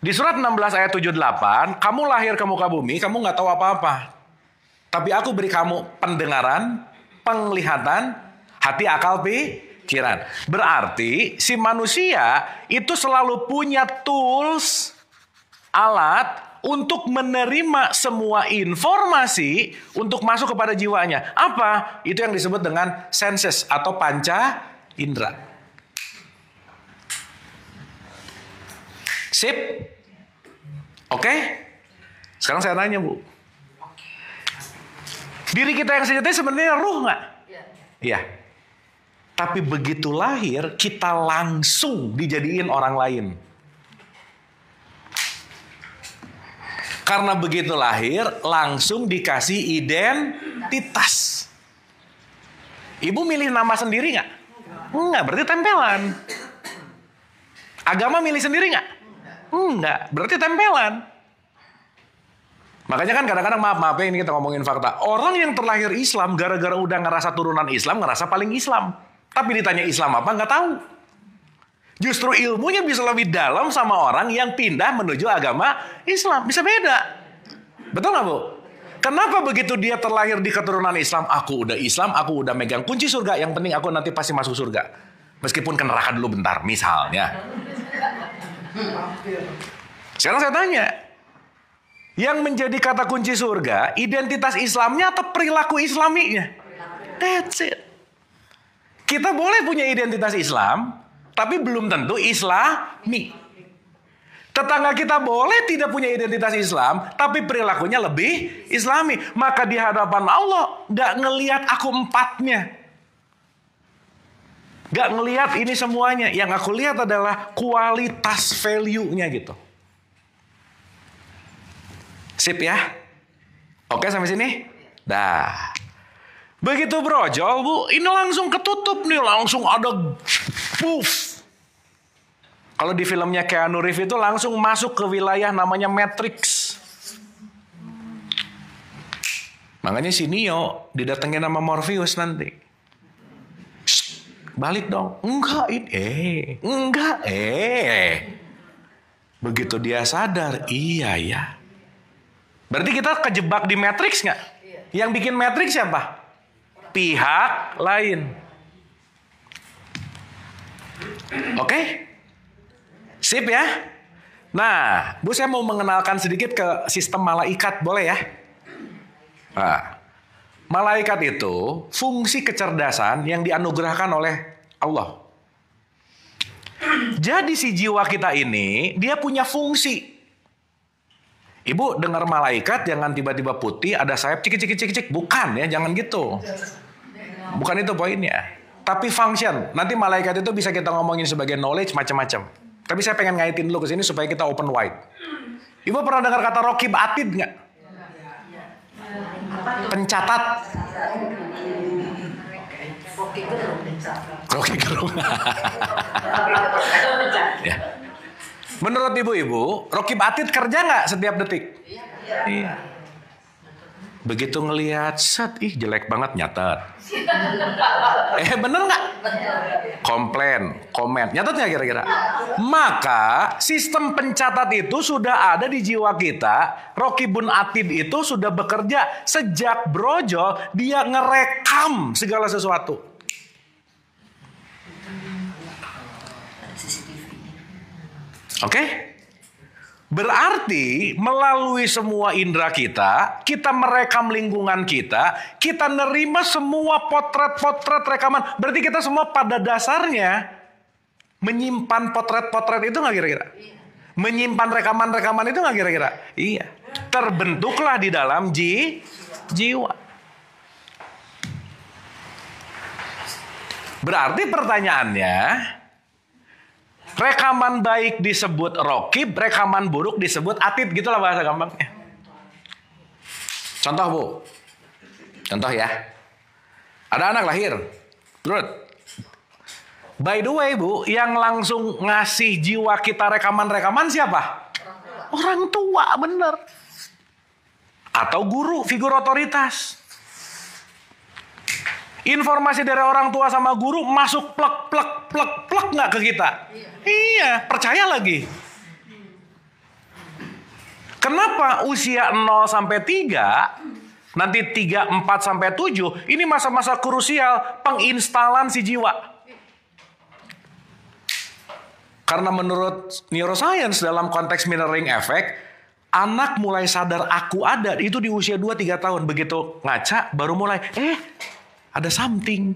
Di surat 16 ayat 78, kamu lahir ke muka bumi, kamu nggak tahu apa-apa. Tapi aku beri kamu pendengaran, penglihatan, hati, akal, pikiran. Berarti si manusia itu selalu punya tools, alat untuk menerima semua informasi untuk masuk kepada jiwanya. Apa? Itu yang disebut dengan senses atau panca indera. Sip? Oke? Sekarang saya tanya Bu. Diri kita yang sejati sebenarnya ruh nggak? Iya. Tapi begitu lahir, kita langsung dijadiin orang lain. Karena begitu lahir, langsung dikasih identitas. Ibu milih nama sendiri nggak? Enggak, berarti tempelan. Agama milih sendiri nggak? Enggak, berarti tempelan. Makanya kan kadang-kadang maaf ya, ini kita ngomongin fakta. Orang yang terlahir Islam gara-gara udah ngerasa turunan Islam, ngerasa paling Islam. Tapi ditanya Islam apa nggak tahu. Justru ilmunya bisa lebih dalam sama orang yang pindah menuju agama Islam. Bisa beda. Betul nggak Bu? Kenapa begitu dia terlahir di keturunan Islam, aku udah Islam, aku udah megang kunci surga, yang penting aku nanti pasti masuk surga. Meskipun ke neraka dulu bentar, misalnya. Sekarang saya tanya, yang menjadi kata kunci surga, identitas Islamnya atau perilaku Islaminya? That's it. Kita boleh punya identitas Islam, tapi belum tentu Islami. Tetangga kita boleh tidak punya identitas Islam, tapi perilakunya lebih Islami. Maka di hadapan Allah, gak ngelihat aku empatnya. Gak ngelihat ini semuanya. Yang aku lihat adalah kualitas value-nya gitu. Sip ya? Oke sampai sini? Dah. Begitu brojol Bu, ini langsung ketutup nih. Langsung ada puff. Kalau di filmnya Keanu Reeves itu langsung masuk ke wilayah namanya Matrix. Makanya si Neo didatengin sama Morpheus nanti. Shh, balik dong. Enggak ini. Enggak Begitu dia sadar, iya ya. Berarti kita kejebak di Matrix nggak? Yang bikin Matrix siapa? Pihak lain. Oke? Sip ya? Nah, Bu saya mau mengenalkan sedikit ke sistem malaikat, boleh ya? Nah, malaikat itu fungsi kecerdasan yang dianugerahkan oleh Allah. Jadi si jiwa kita ini, dia punya fungsi. Ibu dengar malaikat jangan tiba-tiba putih, ada sayap cik-cik-cik-cik. Bukan ya, jangan gitu. Bukan itu poinnya. Tapi function. Nanti malaikat itu bisa kita ngomongin sebagai knowledge macam-macam. Tapi saya pengen ngaitin dulu ke sini supaya kita open wide. Ibu pernah dengar kata Raqib Atid nggak? Pencatat. Rocky Gerung. Ya. Menurut ibu-ibu, Raqib Atid kerja nggak setiap detik? Iya. Begitu ngelihat set, ih jelek banget, nyatet. Bener nggak? Komplain, komen, nyatet nggak kira-kira? Maka sistem pencatat itu sudah ada di jiwa kita. Raqibun Atid itu sudah bekerja sejak brojol, dia ngerekam segala sesuatu. Oke? Berarti melalui semua indera kita merekam lingkungan kita nerima semua potret-potret rekaman. Berarti kita semua pada dasarnya menyimpan potret-potret itu nggak kira-kira? Menyimpan rekaman-rekaman itu nggak kira-kira? Iya. Terbentuklah di dalam jiwa. Berarti pertanyaannya, rekaman baik disebut Raqib, rekaman buruk disebut Atid, gitulah bahasa gampangnya. Contoh Bu, contoh ya, ada anak lahir, Ruth. By the way Bu, yang langsung ngasih jiwa kita rekaman-rekaman siapa? Orang tua, bener. Atau guru, figur otoritas. Informasi dari orang tua sama guru masuk plek nggak ke kita? Iya, percaya lagi. Kenapa usia 0 sampai 3, nanti 3, 4 sampai 7, ini masa-masa krusial penginstalan si jiwa. Karena menurut neuroscience dalam konteks mirroring effect, anak mulai sadar aku ada itu di usia 2-3 tahun. Begitu ngaca baru mulai, ada something.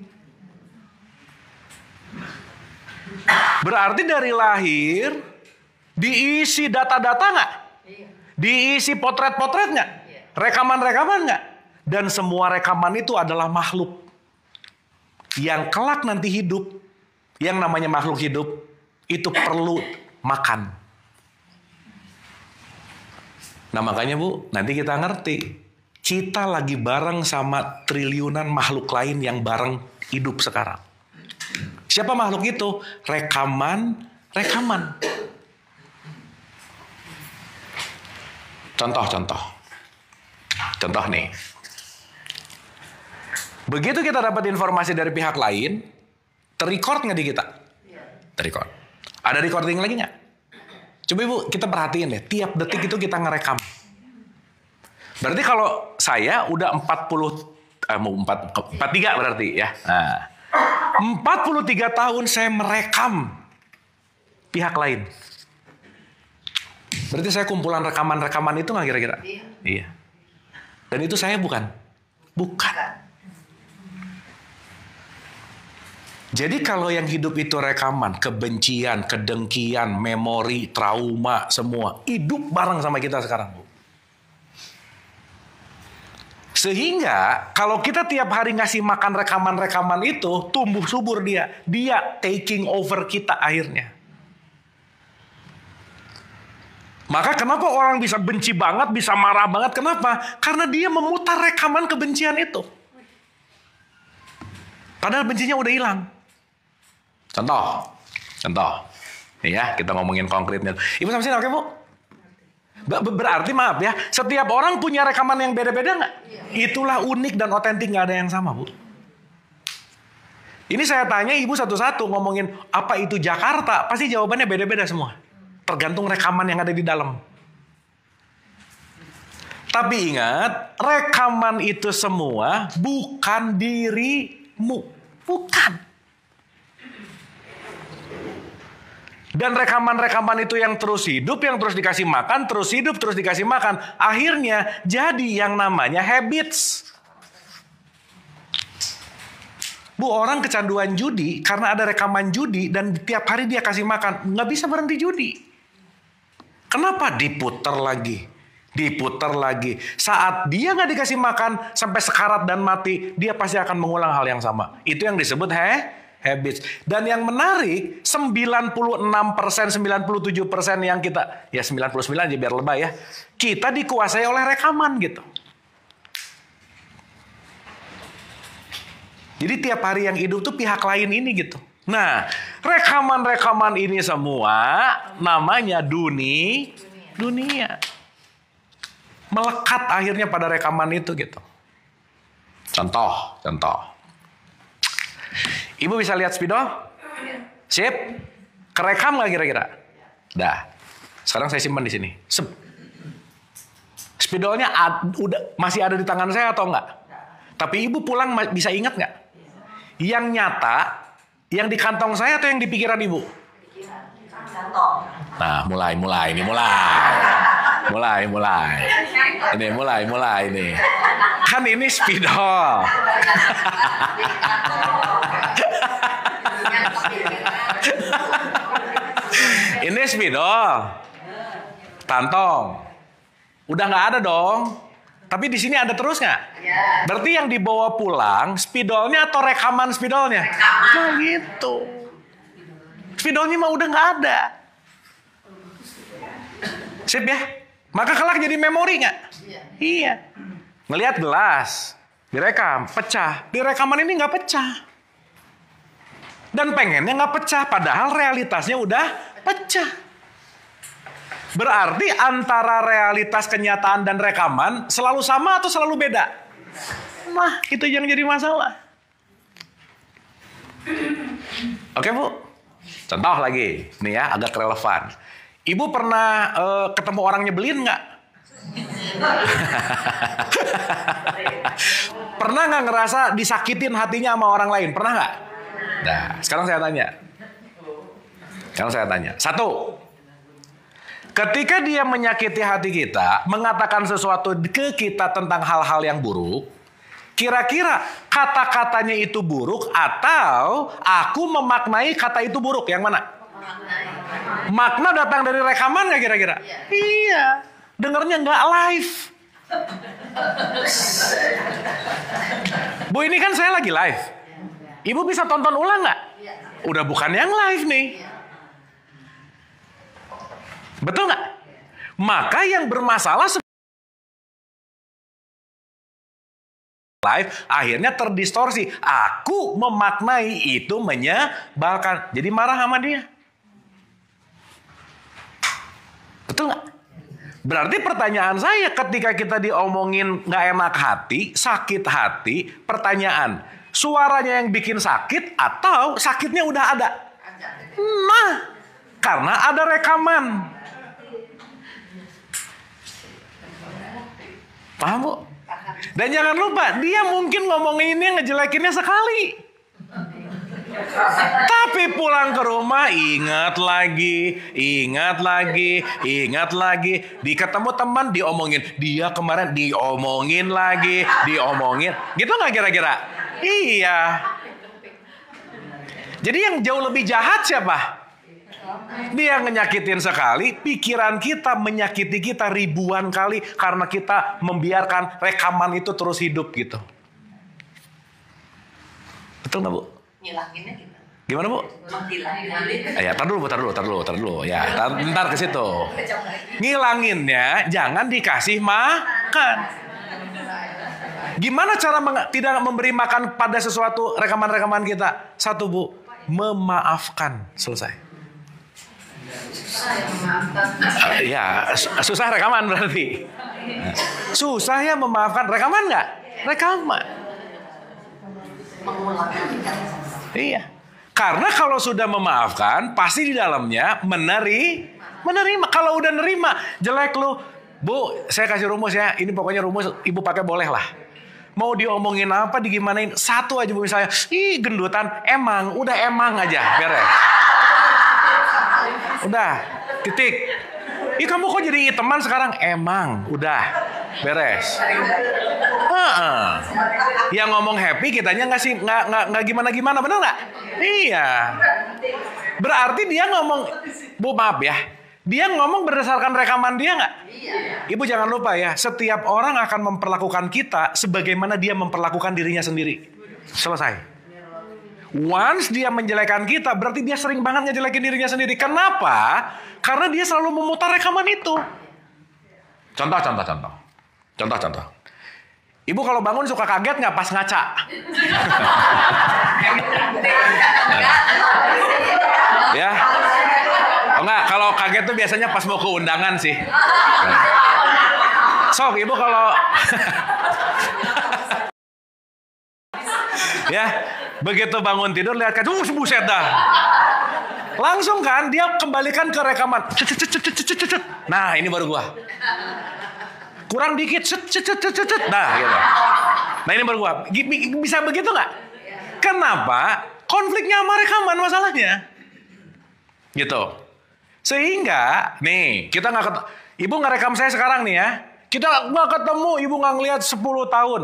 Berarti dari lahir diisi data-data nggak? Diisi potret-potret nggak? Rekaman-rekaman nggak? Dan semua rekaman itu adalah makhluk yang kelak nanti hidup. Yang namanya makhluk hidup itu perlu makan. Nah makanya Bu, nanti kita ngerti. Kita lagi bareng sama triliunan makhluk lain yang bareng hidup sekarang. Siapa makhluk itu? Rekaman. Contoh nih. Begitu kita dapat informasi dari pihak lain, terrecord nggak di kita? Terrecord. Ada recording lagi nggak? Coba Ibu, kita perhatiin deh. Tiap detik itu kita ngerekam. Berarti kalau saya udah 43 berarti ya. Nah, 43 tahun saya merekam pihak lain. Berarti saya kumpulan rekaman-rekaman itu nggak kira-kira? Iya. Dan itu saya bukan? Bukan. Jadi kalau yang hidup itu rekaman, kebencian, kedengkian, memori, trauma, semua. Hidup bareng sama kita sekarang, Bu. Sehingga kalau kita tiap hari ngasih makan rekaman-rekaman itu, tumbuh subur dia. Dia taking over kita akhirnya. Maka kenapa orang bisa benci banget, bisa marah banget? Kenapa? Karena dia memutar rekaman kebencian itu. Padahal bencinya udah hilang. Contoh. Ya, kita ngomongin konkretnya. Ibu sama sini oke Bu? Berarti maaf ya, setiap orang punya rekaman yang beda-beda nggak? Itulah unik dan otentik, nggak ada yang sama Bu. Ini saya tanya ibu satu-satu ngomongin apa itu Jakarta, pasti jawabannya beda-beda semua. Tergantung rekaman yang ada di dalam. Tapi ingat, rekaman itu semua bukan dirimu, bukan. Dan rekaman-rekaman itu yang terus hidup, yang terus dikasih makan, terus hidup, terus dikasih makan. Akhirnya jadi yang namanya habits. Bu, orang kecanduan judi karena ada rekaman judi dan tiap hari dia kasih makan. Nggak bisa berhenti judi. Kenapa? Diputar lagi. Saat dia nggak dikasih makan sampai sekarat dan mati, dia pasti akan mengulang hal yang sama. Itu yang disebut Habits. Dan yang menarik, 96%, 97% yang kita, ya 99 aja biar lebay ya, kita dikuasai oleh rekaman gitu. Jadi tiap hari yang hidup tuh pihak lain ini gitu. Nah, rekaman-rekaman ini semua namanya dunia. Melekat akhirnya pada rekaman itu gitu. Contoh. Ibu bisa lihat spidol? Sip. Kerekam nggak kira-kira? Dah. Sekarang saya simpan di sini. Spidolnya masih ada di tangan saya atau enggak? Tapi ibu pulang bisa ingat nggak? Yang nyata, yang di kantong saya atau yang di pikiran ibu? Kantong. Nah, mulai. Ini mulai ini. Kan ini spidol. Ini spidol. Kantong. Udah nggak ada dong. Tapi di sini ada terus nggak? Ya. Berarti yang dibawa pulang spidolnya atau rekaman spidolnya? Nah gitu. Spidolnya mah udah nggak ada. Sip ya? Maka kelak jadi memori nggak? Iya. Ngelihat gelas, direkam, pecah. Di rekaman ini nggak pecah. Dan pengennya nggak pecah, padahal realitasnya udah pecah. Berarti antara realitas kenyataan dan rekaman selalu sama atau selalu beda? Nah, itu yang jadi masalah. Oke, Bu. Contoh lagi. Nih ya, agak relevan. Ibu pernah ketemu orang nyebelin nggak? Pernah nggak ngerasa disakitin hatinya sama orang lain? Pernah nggak? Nah, sekarang saya tanya. Satu. Ketika dia menyakiti hati kita, mengatakan sesuatu ke kita tentang hal-hal yang buruk, kira-kira kata-katanya itu buruk atau aku memaknai kata itu buruk? Yang mana? Makna datang dari rekaman nggak kira-kira? Iya. Dengarnya nggak live. Bu, ini kan saya lagi live. Ibu bisa tonton ulang nggak? Udah bukan yang live nih. Betul nggak? Maka yang bermasalah live akhirnya terdistorsi. Aku memaknai itu menyebalkan. Jadi marah sama dia. Betul nggak? Berarti pertanyaan saya ketika kita diomongin nggak enak hati, sakit hati, pertanyaan, suaranya yang bikin sakit atau sakitnya udah ada? Nah, karena ada rekaman. Paham, Bu? Dan jangan lupa, dia mungkin ngomonginnya ngejelekinnya sekali. Tapi pulang ke rumah ingat lagi. Di ketemu teman diomongin. Dia kemarin diomongin lagi. Gitu nggak kira-kira? Iya. Jadi yang jauh lebih jahat siapa? Dia ngenyakitin sekali, pikiran kita menyakiti kita ribuan kali karena kita membiarkan rekaman itu terus hidup gitu. Betul nggak, Bu? Ngilanginnya Gimana, Bu? Ya, tar dulu. Ya, ntar ke situ. Ngilanginnya jangan dikasih makan. Gimana cara tidak memberi makan pada sesuatu rekaman-rekaman kita? Satu, Bu, memaafkan. Selesai. Ya, susah rekaman berarti. Susah ya memaafkan. Rekaman nggak? Rekaman. Iya. Karena kalau sudah memaafkan, pasti di dalamnya menerima. Kalau udah nerima, jelek lu. Bu, saya kasih rumus ya. Ini pokoknya rumus ibu pakai boleh lah. Mau diomongin apa, digimanain. Satu aja, Bu, misalnya. Ih, gendutan. Udah emang aja. Beres. Udah, titik. Ih, kamu kok jadi teman sekarang? Emang, udah, beres. Yang ngomong happy kitanya nggak gimana, bener nggak? Iya. Berarti dia ngomong, Bu maaf ya, dia ngomong berdasarkan rekaman dia nggak? Ibu jangan lupa ya, setiap orang akan memperlakukan kita sebagaimana dia memperlakukan dirinya sendiri. Selesai. Once dia menjelekan kita, berarti dia sering banget ngejelekin dirinya sendiri. Kenapa? Karena dia selalu memutar rekaman itu. Contoh. Ibu kalau bangun suka kaget nggak pas ngaca? Ya. Oh enggak, kalau kaget tuh biasanya pas mau ke undangan sih. Sok, ibu kalau ya, begitu bangun tidur lihat kan, buset dah. Langsung kan dia kembalikan ke rekaman. Nah, ini baru gua. Kurang dikit, nah gitu. Nah ini baru gua. Bisa begitu nggak? Kenapa? Konfliknya sama rekaman masalahnya. Gitu. Sehingga, nih kita nggak ketemu. Ibu nggak rekam saya sekarang nih ya. Kita nggak ketemu, ibu nggak ngeliat 10 tahun.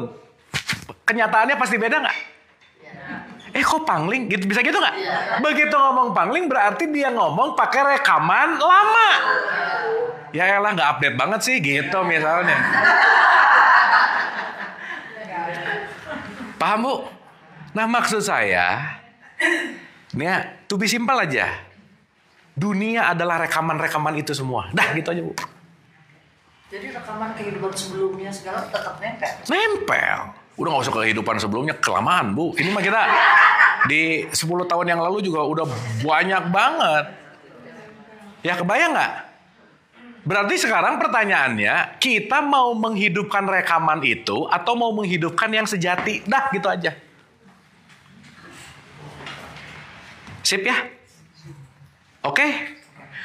Kenyataannya pasti beda nggak? Kok pangling? Gitu, bisa gitu nggak? Begitu ngomong pangling berarti dia ngomong pakai rekaman lama. Ya elah nggak update banget sih gitu misalnya. Paham Bu? Nah maksud saya, nih ya, to be simple aja. Dunia adalah rekaman-rekaman itu semua. Dah gitu aja Bu. Jadi rekaman kehidupan sebelumnya segala tetap nempel. Nempel. Udah gak usah kehidupan sebelumnya, kelamaan Bu. Ini mah kita di 10 tahun yang lalu juga udah banyak banget. Ya kebayang gak? Berarti sekarang pertanyaannya, kita mau menghidupkan rekaman itu atau mau menghidupkan yang sejati? Dah gitu aja. Sip ya? Oke?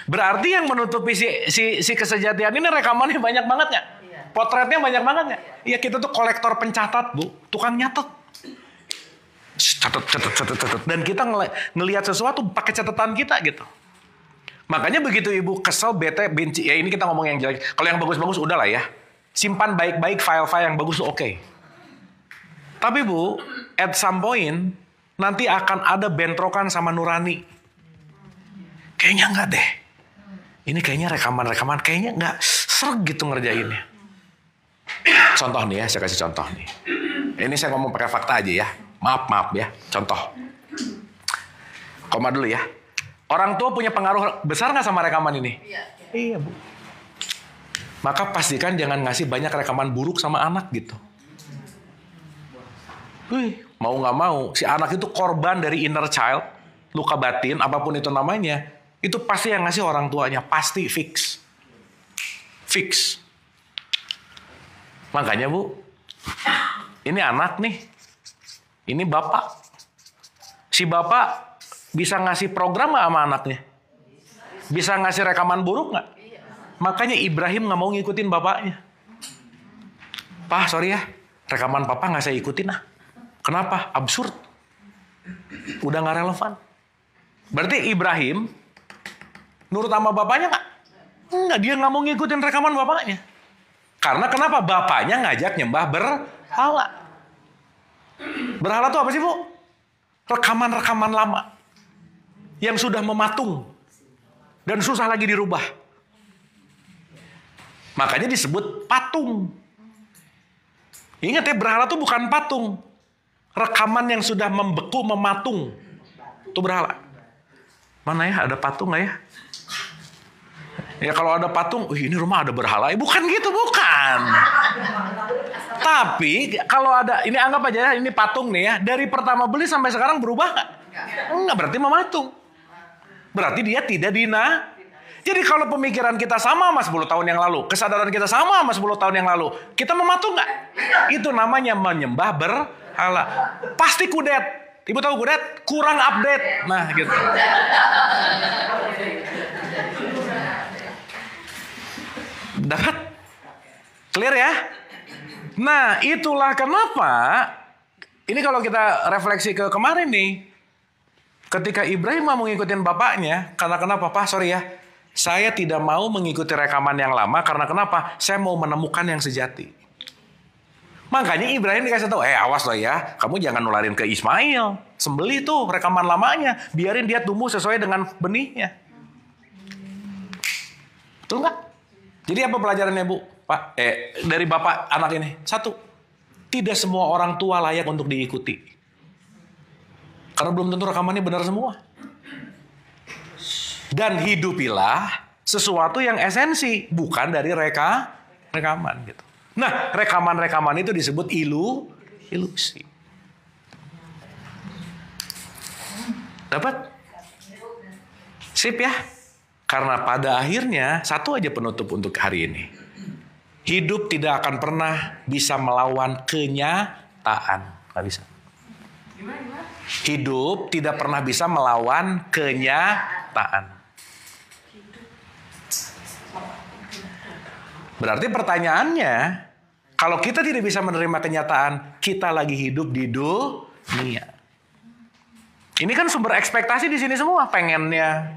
Berarti yang menutupi si kesejatian ini rekamannya banyak banget gak? Potretnya banyak banget gak? Iya kita tuh kolektor pencatat Bu. Tukang nyatet. Catat. Dan kita ngelihat sesuatu pakai catatan kita gitu. Makanya begitu ibu kesel, bete, benci. Ya ini kita ngomong yang jelek. Kalau yang bagus-bagus udah lah ya. Simpan baik-baik file-file yang bagus tuh oke. Tapi Bu, at some point nanti akan ada bentrokan sama nurani. Kayaknya enggak deh. Ini kayaknya rekaman-rekaman. Kayaknya enggak serg gitu ngerjainnya. Contoh nih ya, saya kasih contoh nih. Ini saya ngomong pakai fakta aja ya. Maaf ya, contoh. Koma dulu ya. Orang tua punya pengaruh besar nggak sama rekaman ini? Iya Bu. Maka pastikan jangan ngasih banyak rekaman buruk sama anak gitu. Mau nggak mau, si anak itu korban dari inner child, luka batin, apapun itu namanya, itu pasti yang ngasih orang tuanya, pasti fix. Makanya Bu, ini anak nih, ini bapak. Si bapak bisa ngasih program nggak sama anaknya? Bisa ngasih rekaman buruk nggak? Makanya Ibrahim nggak mau ngikutin bapaknya. Pak, sorry ya, rekaman papa nggak saya ikutin ah. Kenapa? Absurd. Udah nggak relevan. Berarti Ibrahim nurut sama bapaknya nggak? Nggak, dia nggak mau ngikutin rekaman bapaknya. Karena kenapa? Bapaknya ngajak nyembah berhala. Berhala itu apa sih Bu? Rekaman-rekaman lama. Yang sudah mematung. Dan susah lagi dirubah. Makanya disebut patung. Ingat ya, berhala itu bukan patung. Rekaman yang sudah membeku, mematung. Itu berhala. Mana ya, ada patung nggak ya? Ya kalau ada patung, ini rumah ada berhala. Bukan gitu, bukan. Tapi kalau ada, ini anggap aja ini patung nih ya. Dari pertama beli sampai sekarang berubah nggak? Enggak, berarti mematung. Berarti dia tidak dina. Jadi kalau pemikiran kita sama 10 tahun yang lalu, kesadaran kita sama 10 tahun yang lalu, kita mematung nggak? Itu namanya menyembah berhala. Pasti kudet. Ibu tahu kudet? Kurang update. Nah gitu. Dapat? Clear ya? Nah itulah kenapa, ini kalau kita refleksi ke kemarin nih, ketika Ibrahim mau ngikutin bapaknya, karena kenapa? Pak, sorry ya, saya tidak mau mengikuti rekaman yang lama, karena kenapa? Saya mau menemukan yang sejati. Makanya Ibrahim dikasih tahu, awas loh ya, kamu jangan nularin ke Ismail. Sembelih tuh rekaman lamanya, biarin dia tumbuh sesuai dengan benihnya. Betul nggak? Jadi apa pelajarannya Bu? Pak, dari bapak anak ini. 1, tidak semua orang tua layak untuk diikuti. Karena belum tentu rekamannya benar semua. Dan hidupilah sesuatu yang esensi, bukan dari rekaman gitu. Nah, rekaman-rekaman itu disebut ilusi. Dapat? Sip ya? Karena pada akhirnya satu aja penutup untuk hari ini. Hidup tidak akan pernah bisa melawan kenyataan. Gak bisa. Hidup tidak pernah bisa melawan kenyataan. Berarti pertanyaannya, kalau kita tidak bisa menerima kenyataan, kita lagi hidup di dunia. Ini kan sumber ekspektasi di sini semua. Pengennya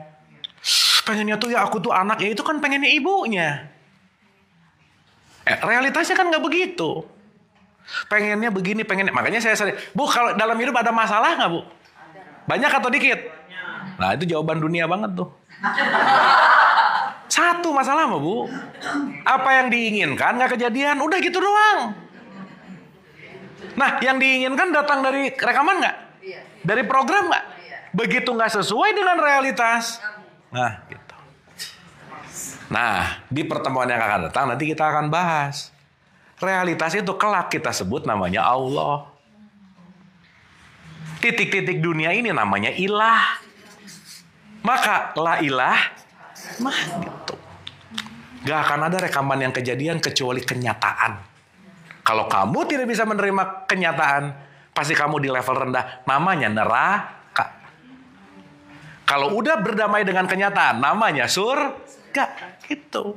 tuh ya aku tuh anak, ya itu kan pengennya ibunya. Realitasnya kan nggak begitu. Pengennya begini, pengennya. Makanya saya sering, Bu, kalau dalam hidup ada masalah nggak, Bu? Banyak atau dikit? Nah, itu jawaban dunia banget tuh. Satu masalah mah, Bu. Apa yang diinginkan nggak kejadian, udah gitu doang. Nah, yang diinginkan datang dari rekaman nggak? Dari program nggak? Begitu nggak sesuai dengan realitas. Nah, gitu. Nah, di pertemuan yang akan datang nanti kita akan bahas. Realitas itu kelak kita sebut namanya Allah. Titik-titik dunia ini namanya ilah. Maka la ilah, nah gitu. Gak akan ada rekaman yang kejadian kecuali kenyataan. Kalau kamu tidak bisa menerima kenyataan, pasti kamu di level rendah, namanya neraka. Kalau udah berdamai dengan kenyataan, namanya surga. Gitu.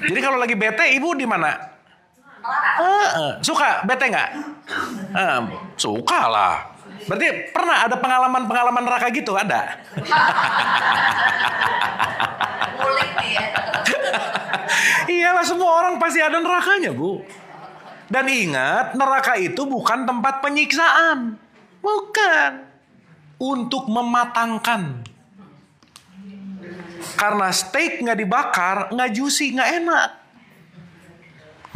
Jadi kalau lagi bete, ibu di mana? Suka bete nggak? Suka lah. Berarti pernah ada pengalaman neraka gitu? Ada? Iyalah, semua orang pasti ada nerakanya, Bu. Dan ingat, neraka itu bukan tempat penyiksaan. Bukan. Untuk mematangkan. Karena steak nggak dibakar, nggak juicy, nggak enak.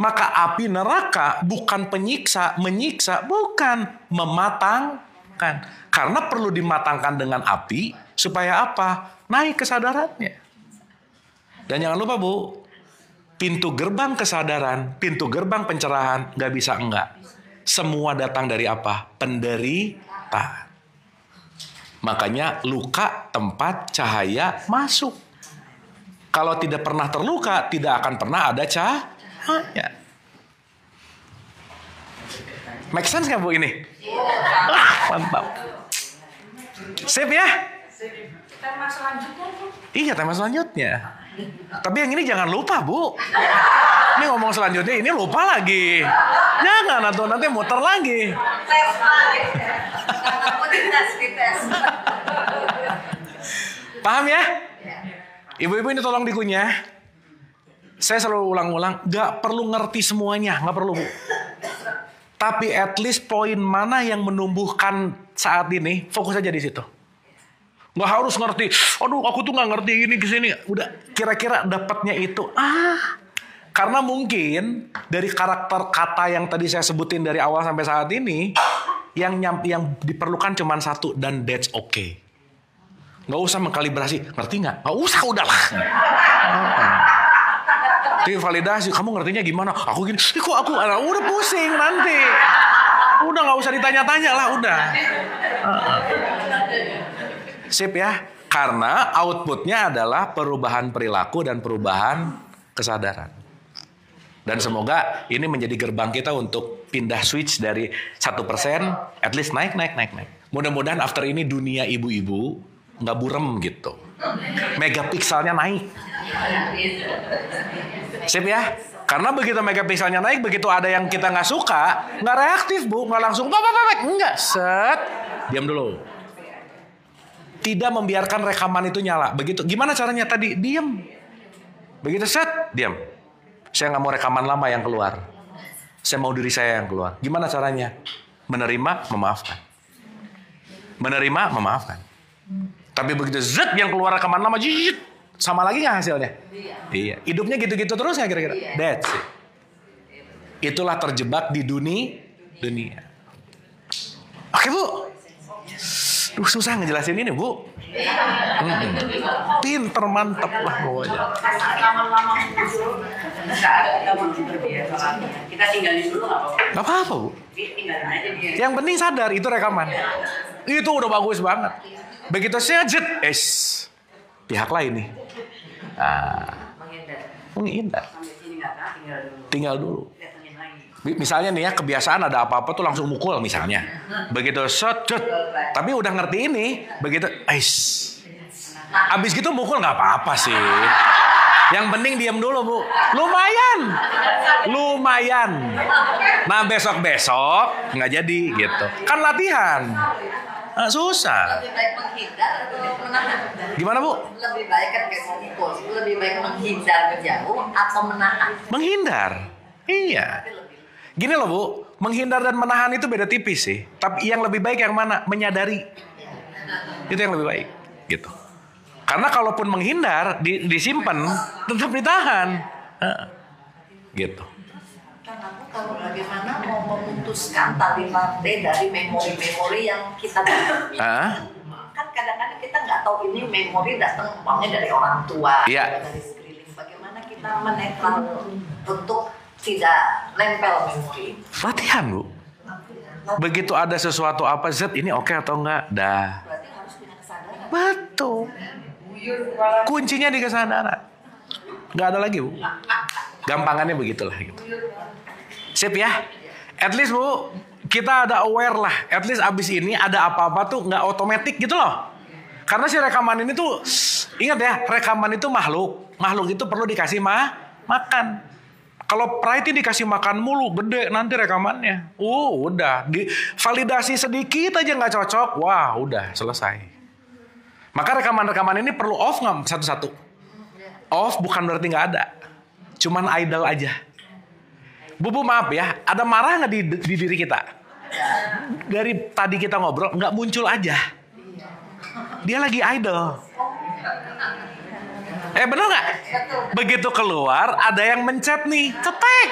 Maka api neraka bukan penyiksa, menyiksa, bukan, mematangkan. Karena perlu dimatangkan dengan api, supaya apa? Naik kesadarannya. Dan jangan lupa, Bu, pintu gerbang kesadaran, pintu gerbang pencerahan, nggak bisa enggak. Semua datang dari apa? Penderitaan. Makanya luka tempat cahaya masuk. Kalau tidak pernah terluka, tidak akan pernah ada cahaya. Make sense nggak, Bu, ini? Mantap. Sip ya? Tema selanjutnya, Bu. Iya, tema selanjutnya. Tapi yang ini jangan lupa, Bu. Ini ngomong selanjutnya, ini lupa lagi. Jangan, atau nanti muter lagi. Tes lagi. Dites. Paham ya? Ibu-ibu ini tolong dikunyah. Saya selalu ulang-ulang, gak perlu ngerti semuanya, gak perlu, Bu. Tapi at least poin mana yang menumbuhkan saat ini, fokus aja di situ. Gak harus ngerti, aduh aku tuh gak ngerti ini kesini. Udah kira-kira dapatnya itu. Karena mungkin dari karakter kata yang tadi saya sebutin dari awal sampai saat ini, yang diperlukan cuma satu, dan that's okay. Gak usah mengkalibrasi, ngerti gak? Gak usah, udahlah. Jadi validasi, kamu ngertinya gimana? Aku gini, kok aku udah pusing nanti. Udah gak usah ditanya-tanya lah, udah. Sip ya, karena outputnya adalah perubahan perilaku dan perubahan kesadaran. Dan semoga ini menjadi gerbang kita untuk pindah switch dari 1%, at least naik. Mudah-mudahan after ini dunia ibu-ibu nggak burem gitu. Megapikselnya naik. Sip ya? Karena begitu megapikselnya naik, begitu ada yang kita nggak suka, nggak reaktif, Bu. Nggak langsung, enggak. Set. Diam dulu. Tidak membiarkan rekaman itu nyala. Begitu. Gimana caranya tadi? Diam. Begitu set, diam. Saya nggak mau rekaman lama yang keluar. Saya mau diri saya yang keluar. Gimana caranya? Menerima, memaafkan. Menerima, memaafkan. Tapi begitu zet yang keluar rekaman lama, sama lagi nggak hasilnya? Iya. Hidupnya gitu-gitu terus nggak kira-kira? That's it. Itulah terjebak di dunia. Oke Bu. Duh susah ngejelasin ini Bu. Pinter mantep lah pokoknya. Lama-lama muncul, nggak ada terbiasa. Kita tinggalin dulu nggak apa-apa. Gak apa-apa Bu. Tinggalin aja dia. Yang penting sadar itu rekaman. Itu udah bagus banget. Begitu saya jet, pihak lain nih. Nah, menghindar. Sampai sini nggak tahu, Tinggal dulu. datangin lagi. Misalnya nih ya, kebiasaan ada apa-apa tuh langsung mukul misalnya. Begitu set, tapi udah ngerti ini, begitu, abis gitu mukul nggak apa-apa sih. Yang penting diam dulu Bu. Lumayan. Nah besok nggak jadi gitu. Kan latihan. Nah, susah. Lebih baik menghindar atau menahan? Gimana Bu? Lebih baik kan kayak pukul. Lebih baik menghindar menjauh atau menahan? Menghindar. Iya. Gini loh Bu, menghindar dan menahan itu beda tipis sih. Tapi yang lebih baik yang mana? Menyadari. Itu yang lebih baik. Gitu. Karena kalaupun menghindar, disimpan, tetap ditahan. Gitu. Kan aku kalau bagaimana mau memutuskan tali rantai dari memori-memori yang kita dapat. Kan kadang-kadang kita nggak tahu ini memori datang umpamanya dari orang tua, Iya. dari sekeliling. Bagaimana kita menetral untuk tidak nempel memori? Latihan Bu. Begitu ada sesuatu apa, ini oke atau enggak? Dah. Berarti harus punya kesadaran. Betul. Kuncinya di kesadaran. Nggak ada lagi Bu. Gampangannya begitulah gitu. Sip ya. At least Bu, kita ada aware lah. At least abis ini ada apa-apa tuh nggak otomatis gitu loh. Karena si rekaman ini tuh, ingat ya, rekaman itu makhluk. Makhluk itu perlu dikasih makan. Kalau Pride dikasih makan mulu, gede nanti rekamannya. Udah. Validasi sedikit aja nggak cocok, wah udah selesai. Maka rekaman-rekaman ini perlu off nggak satu-satu? Off bukan berarti nggak ada. Cuman idle aja. Bu maaf ya, ada marah nggak di diri kita? Dari tadi kita ngobrol, nggak muncul aja. Dia lagi idle. Bener nggak? Begitu keluar ada yang mencet nih, cetek,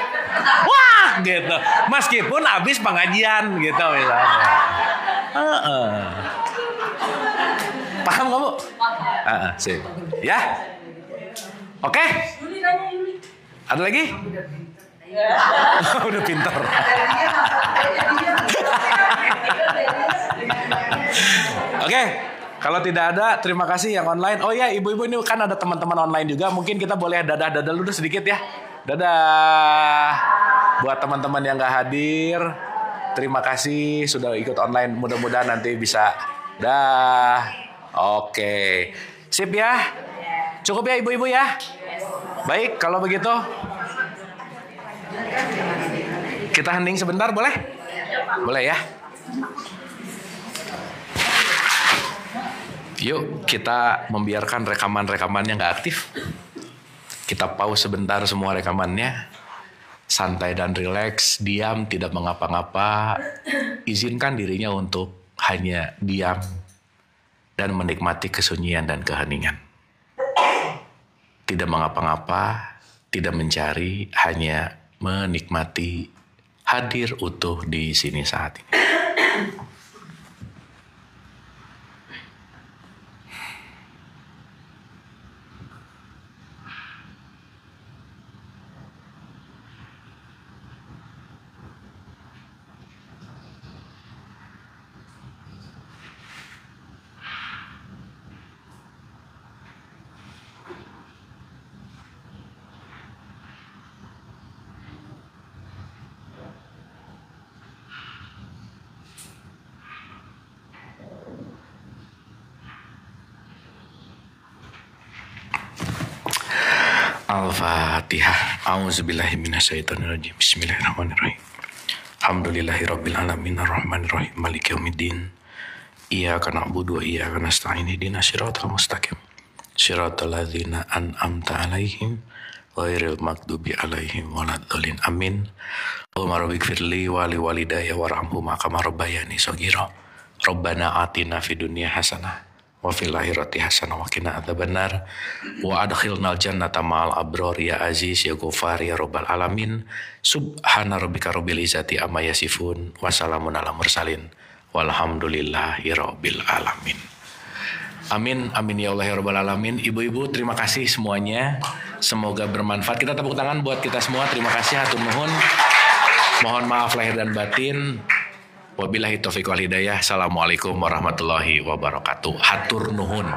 wah gitu. Meskipun habis pengajian gitu misalnya. Paham kamu? Sip. Ya. Oke. Ada lagi? Udah pintar. Oke. Kalau tidak ada, terima kasih yang online. Oh ya, ibu-ibu ini kan ada teman-teman online juga. Mungkin kita boleh dadah dulu sedikit ya. Dadah. Buat teman-teman yang nggak hadir, terima kasih sudah ikut online. Mudah-mudahan nanti bisa. Dah. Oke. Sip ya. Cukup ya ibu-ibu ya. Baik, kalau begitu kita hening sebentar boleh? Boleh ya. Yuk kita membiarkan rekaman-rekamannya nggak aktif. Kita pause sebentar semua rekamannya. Santai dan rileks, diam, tidak mengapa-ngapa. Izinkan dirinya untuk hanya diam dan menikmati kesunyian dan keheningan. Tidak mengapa-ngapa, tidak mencari, hanya menikmati hadir utuh di sini saat ini. Al-Fatihah. A'udzubillahi minasyaitonirrajim. Bismillahirrahmanirrahim. Alhamdulillahirabbil alamin arrahmanirrahim maliki yaumiddin. Iyyaka na'budu wa iyyaka nasta'in ihdinas siratal mustaqim. Shiratal ladzina an'amta 'alaihim ghairil maghdubi 'alaihim waladdallin. Amin. Allahumma rabbighfirli wa liwalidayya warhamhuma kama rabbayani shaghira. Rabbana atina fid dunya hasanah wa fil akhirati hasanah wa qina adzabannar wa adkhilnal jannata ma'al abrar ya aziz ya ghafar ya rabbal alamin. Subhana rabbika rabbil izzati amma yasifun wa salamun alal mursalin Walhamdulillahirabbil alamin. Amin, amin ya Allah ya Rabbal alamin. Ibu-ibu terima kasih semuanya. Semoga bermanfaat. Kita tepuk tangan buat kita semua. Terima kasih, hatur nuhun. Mohon maaf lahir dan batin. Wabillahi taufiq wal hidayah. Assalamualaikum warahmatullahi wabarakatuh. Hatur nuhun.